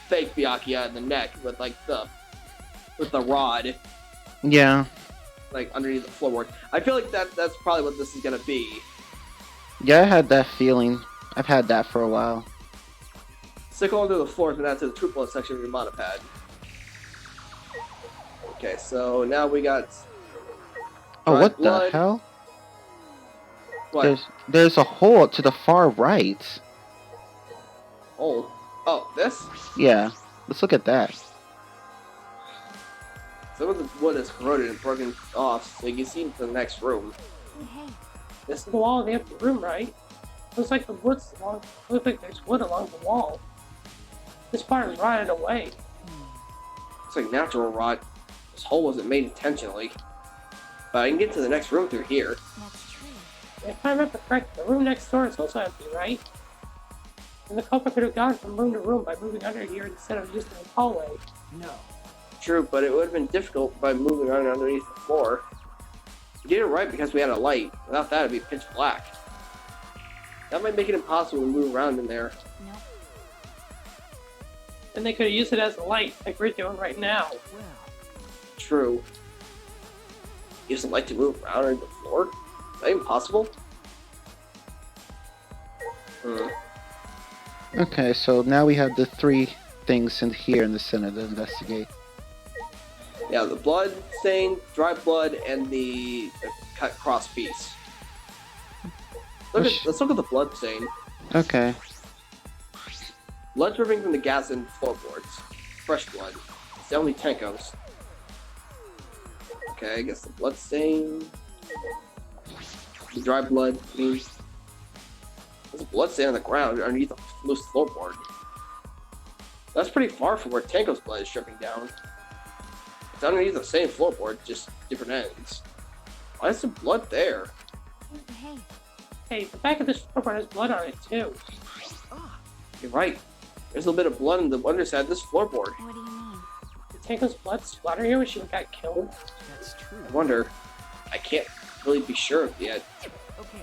fake Byakuya in the neck with the rod, Yeah. like underneath the floorboard. I feel like that's probably what this is gonna be. Yeah, I had that feeling. I've had that for a while. Sickle under the floor has been added to the troop blood section of your monopad. Okay, so now we got. Oh, dried what blood. the hell? What? There's a hole to the far right. Oh, this? Yeah. Let's look at that. Some of the wood is corroded and broken off, so you can see into the next room. This is the wall of the empty room, right? Looks like looks like there's wood along the wall. This part is rotted away. Looks like natural rot. This hole wasn't made intentionally. But I can get to the next room through here. That's true. If I remember correct, the room next door is also empty, right? And the culprit could have gone from room to room by moving under here instead of using the hallway. No. True, but it would have been difficult by moving on underneath the floor. We did it right because we had a light. Without that, it'd be pitch black. That might make it impossible to move around in there. Nope. And they could have used it as a light, like we're doing right now. Well, True. Use the light to move around on the floor? Is that even possible? Okay, so now we have the 3 things in here in the center to investigate. Yeah, the blood stain, dry blood, and the cut cross piece. Let's look at the blood stain. Okay. Blood dripping from the gas and floorboards. Fresh blood. It's only Tenko's. Okay, I guess the blood stain. The dry blood means there's a blood stain on the ground underneath the loose floorboard. That's pretty far from where Tenko's blood is dripping down. It's underneath the same floorboard, just different ends. Why is there blood there? Hey, Hey, the back of this floorboard has blood on it too. You're right. There's a little bit of blood on the underside of this floorboard. what do you mean? Did Tenko's blood splatter here when she got killed? that's true. I wonder. I can't really be sure of yet. Okay.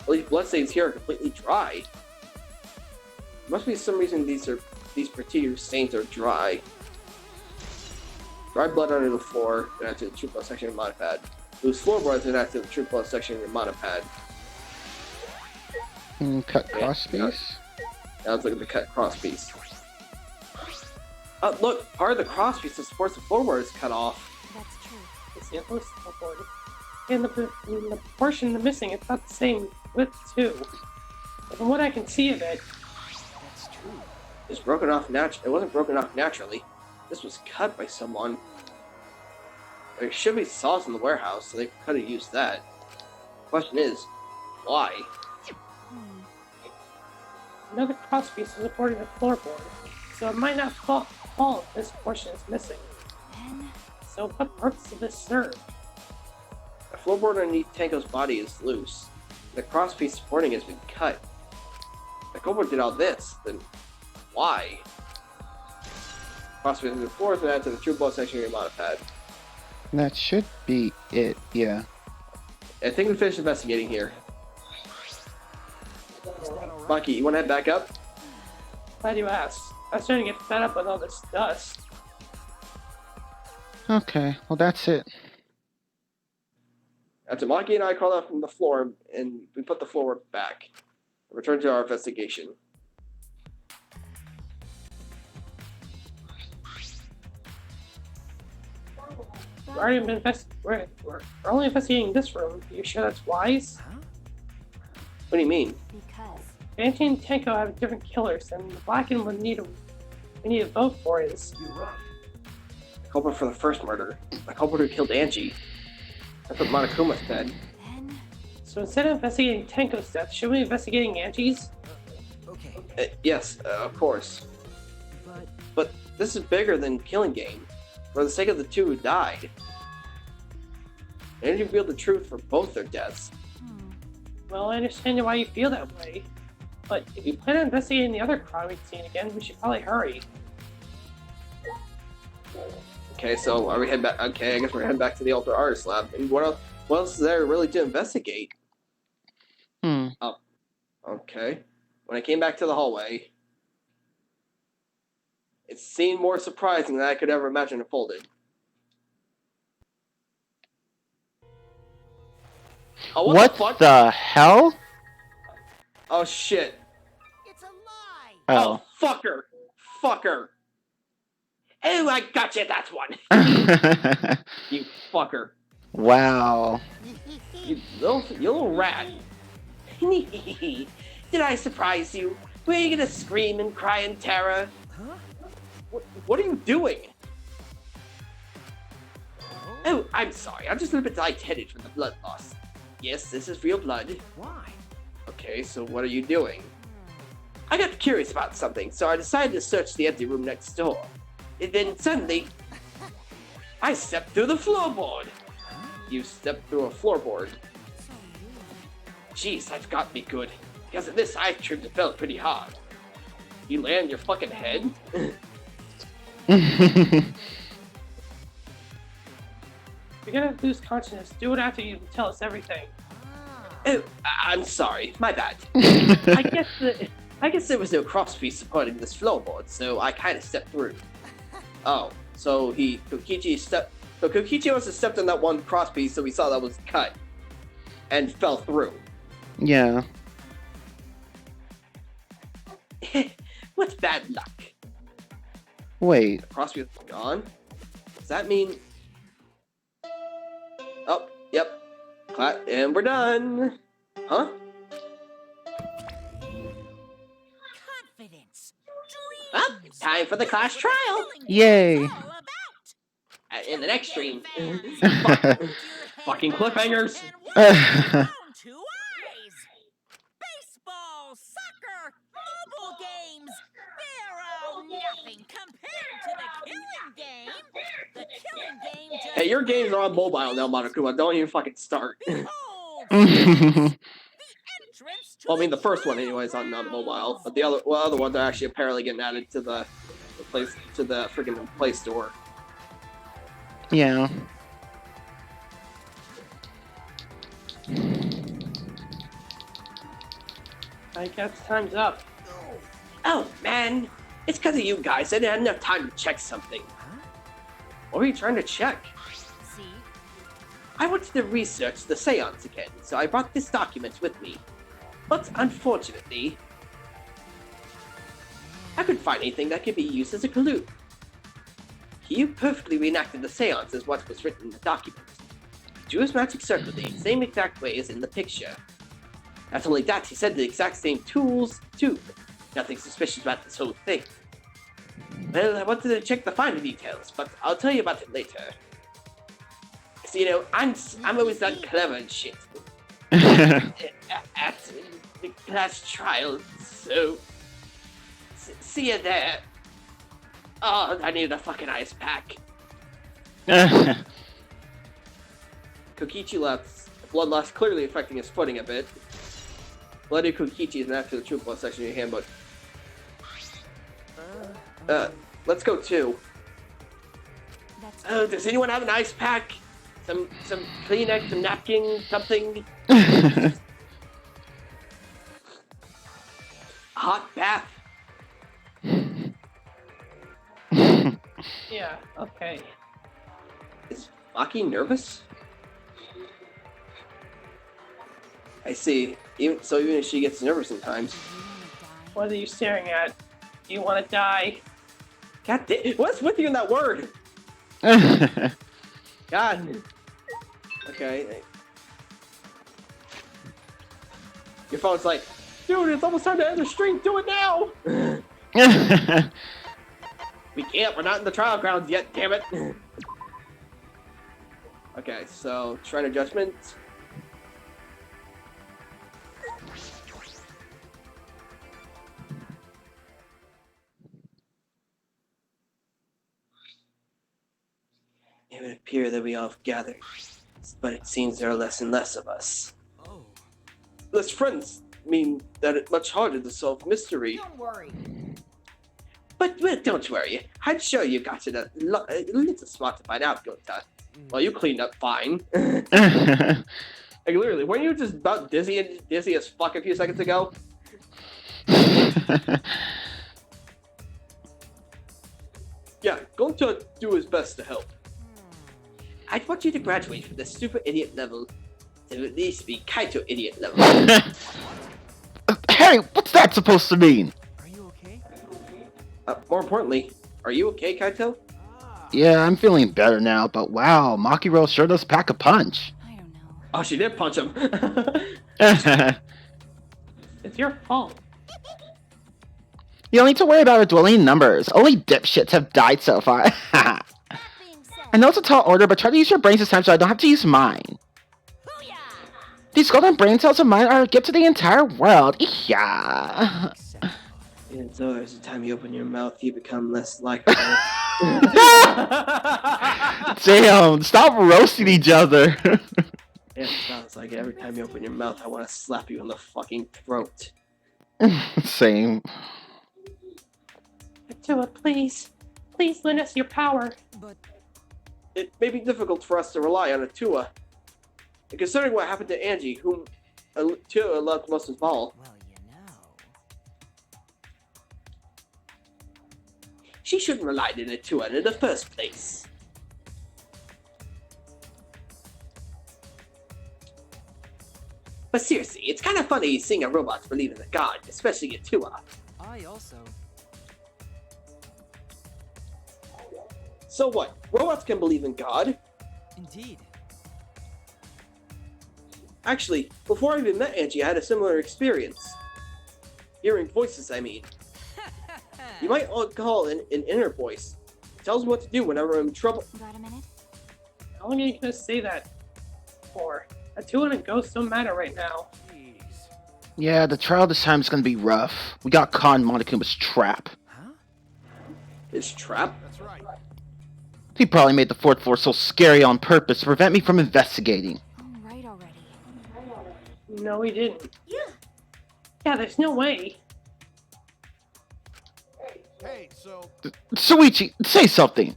Well, these blood stains here are completely dry. There must be some reason these particular stains are dry. Dry blood under the floor, then after the troop blood section of your monopad. Loose floorboards, then after the troop blood section of your monopad. Cut Yeah, cross got it. piece. Now let's look at the cut cross piece. Oh, look! Part of the cross piece that supports the floorboard is cut off. That's true. It's the other floorboard. And the portion missing, it's not the same width too. But from what I can see of it, That's true. It's broken off It wasn't broken off naturally. This was cut by someone. There should be saws in the warehouse, so they could have used that. Question is, Why? Another crosspiece is supporting the floorboard, so it might not fall if this portion is missing. So what purpose does this serve? The floorboard underneath Tanko's body is loose. The crosspiece supporting it has been cut. The Kobold did all this, then why? Crosspiece to the floor, then add to the true blow section of your mod pad. That should be it, yeah. I think we finished investigating here. Bucky, you want to head back up? Glad you asked. I was starting to get fed up with all this dust. Okay, well that's it. After Maki and I crawled out from the floor and we put the floor back. Return to our investigation. We're only investigating this room. Are you sure that's wise? What do you mean? Because Banshee and Tenko have different killers, and the Blacken we need a vote for is. The culprit for the first murder. The culprit who killed Angie. That's what Monokuma said. then So instead of investigating Tenko's death, should we be investigating Angie's? Okay, Yes, of course. But this is bigger than Killing Game. For the sake of the two who died. Angie revealed the truth for both their deaths. Well, I understand why you feel that way. But if you plan on investigating the other crime scene again, we should probably hurry. Okay, so are we heading back? Okay, I guess we're heading back to the Ultra Artist Lab. And what else is there really to investigate? Oh, okay. When I came back to the hallway, it seemed more surprising than I could ever imagine unfolded. Oh, what the fuck? the hell? Oh, shit. it's a lie. Oh. Fucker. Fucker. Oh, I got you, that's one. You fucker. Wow. You little rat. Did I surprise you? Were you gonna scream and cry in terror? What are you doing? Oh, I'm sorry. I'm just a little bit lightheaded from the blood loss. Yes, this is real blood. why? Okay, so what are you doing? I got curious about something, so I decided to search the empty room next door. And then suddenly, I stepped through the floorboard. You stepped through a floorboard. Jeez, that's got me good. Because of this, I tripped and fell pretty hard. You lay on your fucking head? If you're gonna lose consciousness, do it after you tell us everything. Oh, I'm sorry. My bad. I guess there was no crosspiece supporting this floorboard, so I kind of stepped through. Oh, so Kokichi must have stepped on that one crosspiece, so we saw that was cut and fell through. Yeah. What's bad luck? Wait. The crosspiece is gone? Does that mean? Oh, yep. And we're done. Huh? Confidence. Well, time for the class trial. Yay. In the next stream. Fucking cliffhangers. Two eyes. Baseball, soccer, mobile games. They're all nothing compared to the killing game. The killing game just Hey, your games are on mobile now, Monokuma. Don't even fucking start. beholds the entrance to Well, I mean, the first one anyway is on mobile, but the other ones are actually apparently getting added to the freaking Play Store. Yeah. I guess time's up. Oh man, it's because of you guys. I didn't have enough time to check something. What were you trying to check? See? I wanted to research the seance again, so I brought this document with me. But unfortunately, I couldn't find anything that could be used as a clue. You perfectly reenacted the seance as what was written in the document. He drew his magic circle the same exact way as in the picture. Not only that, he said the exact same tools, too. Nothing suspicious about this whole thing. Well, I wanted to check the finer details, but I'll tell you about it later. So, I'm always that clever and shit. at the class trial, so see you there. Oh, I need a fucking ice pack. Kokichi left, blood loss clearly affecting his footing a bit. Bloody Kokichi is an after the troop blood section of your handbook. Let's go too. Does anyone have an ice pack? Some Kleenex, some napkin, something? Hot bath. Yeah, okay. Is Maki nervous? I see. Even if she gets nervous sometimes. What are you staring at? Do you want to die? God damn, what's with you in that word? God. Okay. Your phone's like, dude, it's almost time to end the stream. Do it now. We can't. We're not in the trial grounds yet. Damn it. Okay, so Shrine of Judgment. It would appear that we all have gathered, but it seems there are less and less of us. Oh. Less friends mean that it's much harder to solve mystery. Don't worry. But don't worry, I'm sure you got it a little smart by now, Gota. Well, you cleaned up fine. Like, literally, weren't you just about dizzy as fuck a few seconds ago? Yeah, Gonta do his best to help. I'd want you to graduate from the super idiot level to at least be Kaito idiot level. Hey, what's that supposed to mean? Are you okay? More importantly, are you okay, Kaito? Yeah, I'm feeling better now, but wow, Makiro sure does pack a punch. I don't know. Oh, she did punch him. It's your fault. You don't need to worry about our dwelling numbers. Only dipshits have died so far. That being said, I know it's a tall order, but try to use your brains this time so I don't have to use mine. booyah! These golden brain cells of mine are a gift to the entire world. Yeah. And so every time you open your mouth, you become less likable. Damn, stop roasting each other. Yeah, it sounds like every time you open your mouth, I want to slap you in the fucking throat. Same. Tua, please. Please lend us your power. But It may be difficult for us to rely on Atua. And considering what happened to Angie, whom Atua loved most of all, Well, you know. she shouldn't rely on Atua in the first place. But seriously, it's kind of funny seeing a robot believe in a god, especially Atua. I also. So what? Robots can believe in God? Indeed. Actually, before I even met Angie, I had a similar experience. Hearing voices, I mean. You might all call an inner voice. It tells me what to do whenever I'm in trouble. Got a minute? How long are you gonna say that for? A Tua and a ghost don't matter right now. Jeez. Yeah, the trial this time is gonna be rough. We got caught in Monokuma's trap. Huh? His trap? That's right. He probably made the fourth floor so scary on purpose to prevent me from investigating. Oh, right already. No, he didn't. Yeah. Yeah, there's no way. Hey, so Suichi, say something.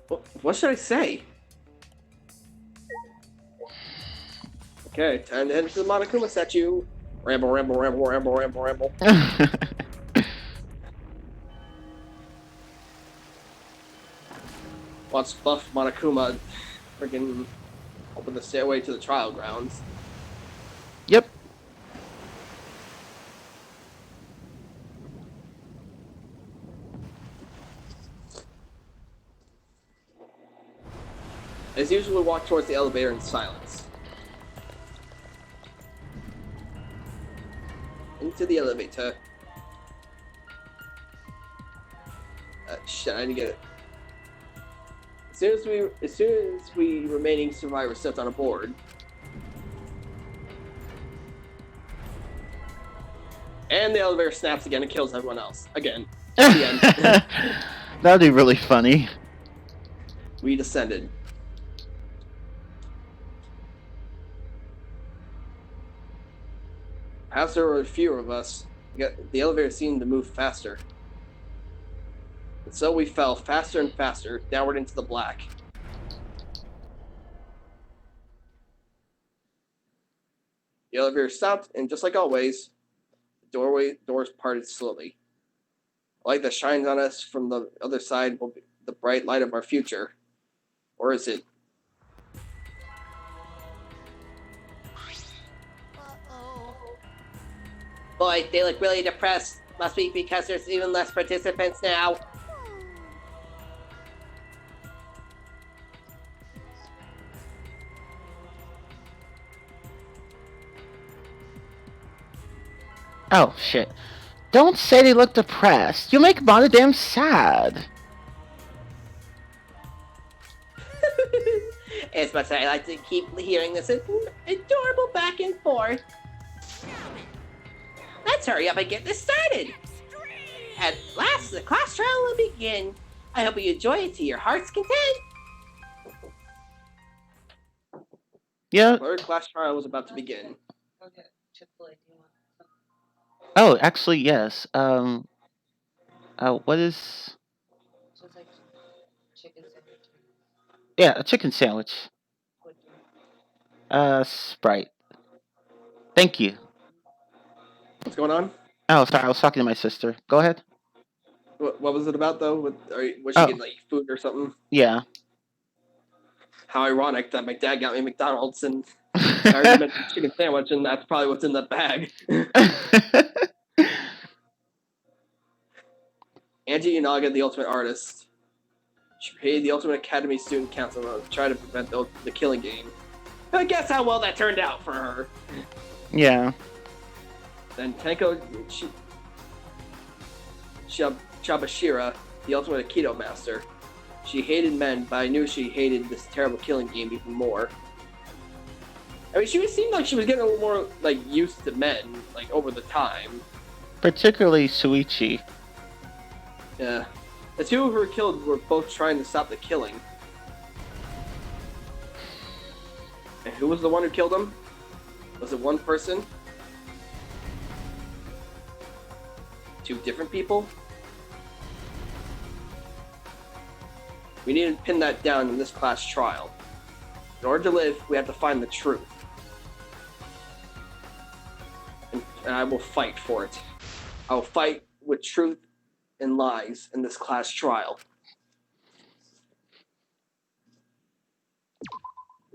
Huh? What should I say? Okay, time to head into the Monokuma statue. Ramble, ramble, ramble, ramble, ramble, ramble. Watch buff Monokuma freaking open the stairway to the trial grounds. Yep. As usual, we walk towards the elevator in silence. Into the elevator. Shit, I didn't get it. As soon as we remaining survivors stepped on a board. And the elevator snaps again and kills everyone else. Again. The end. That'd be really funny. We descended. As there were fewer of us, the elevator seemed to move faster. And so we fell faster and faster, downward into the black. The elevator stopped, and just like always, the doors parted slowly. The light that shines on us from the other side will be the bright light of our future. Or is it? Uh-oh. Boy, they look really depressed. Must be because there's even less participants now. Oh, shit. Don't say they look depressed. You make Mona damn sad. As much as I like to keep hearing this adorable back and forth. Let's hurry up and get this started. At last, the class trial will begin. I hope you enjoy it to your heart's content. Yeah. Third class trial was about to begin. Okay, Chick-fil-A, do you want some? Oh, actually, yes. What is... Just like chicken sandwich. Yeah, a chicken sandwich. What do you Sprite. Thank you. What's going on? Oh, sorry, I was talking to my sister. Go ahead. What was it about, though? Was she Oh. getting, like, food or something? Yeah. How ironic that my dad got me McDonald's and I already mentioned chicken sandwich, and that's probably what's in the bag. Angie Inaga, the ultimate artist. She paid the Ultimate Academy Student Council to try to prevent the killing game. I guess how well that turned out for her. Yeah. Then Tenko Chabashira, the ultimate Aikido master. She hated men, but I knew she hated this terrible killing game even more. I mean, she seemed like she was getting a little more, like, used to men, like, over the time. Particularly Suichi. Yeah. The two who were killed were both trying to stop the killing. And who was the one who killed him? Was it one person? Two different people? We need to pin that down in this class trial. In order to live, we have to find the truth. And I will fight for it. I will fight with truth and lies in this class trial.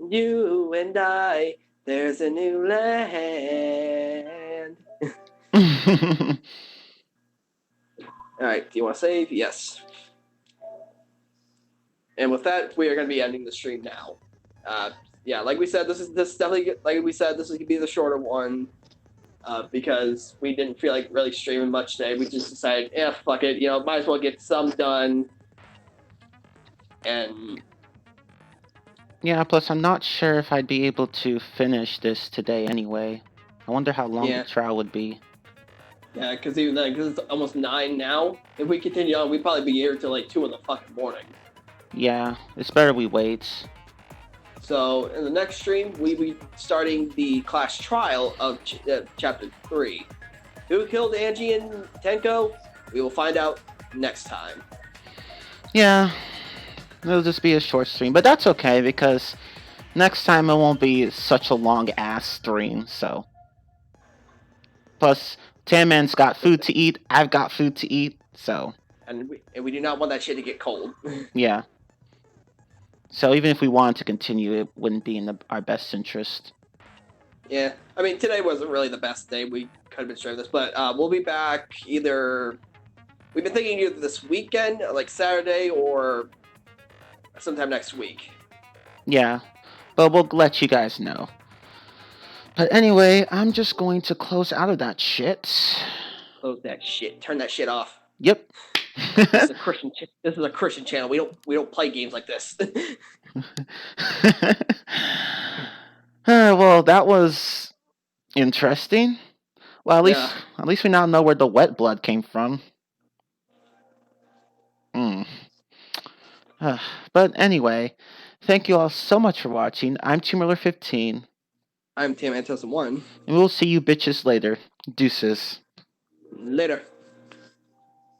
You and I, there's a new land. Alright, do you want to save? Yes. And with that, we are going to be ending the stream now. Yeah, like we said, this is definitely, like we said, this is going to be the shorter one. Because we didn't feel like really streaming much today. We just decided, fuck it, might as well get some done. And Yeah, plus I'm not sure if I'd be able to finish this today anyway. I wonder how long Yeah. the trial would be. yeah, because it's almost 9 now. If we continue on, we'd probably be here till like 2 in the fucking morning. Yeah, it's better we wait. So in the next stream, we'll be starting the class trial of Chapter 3. Who killed Angie and Tenko? We will find out next time. Yeah, it'll just be a short stream, but that's okay because next time it won't be such a long ass stream, so. Plus, Tanman's got food to eat, I've got food to eat, so. And we do not want that shit to get cold. Yeah. So even if we wanted to continue, it wouldn't be in our best interest. Yeah, I mean, today wasn't really the best day we could have been streaming this, but we'll be back either... We've been thinking either this weekend, like Saturday, or sometime next week. Yeah, but we'll let you guys know. But anyway, I'm just going to close out of that shit. Close that shit. Turn that shit off. Yep. This is a Christian channel. We don't play games like this. Well, that was interesting. Well, Yeah. at least we now know where the wet blood came from. Hmm. But anyway, thank you all so much for watching. I'm Tumorler15, I'm Tanman 1. and we'll see you bitches later. Deuces. Later.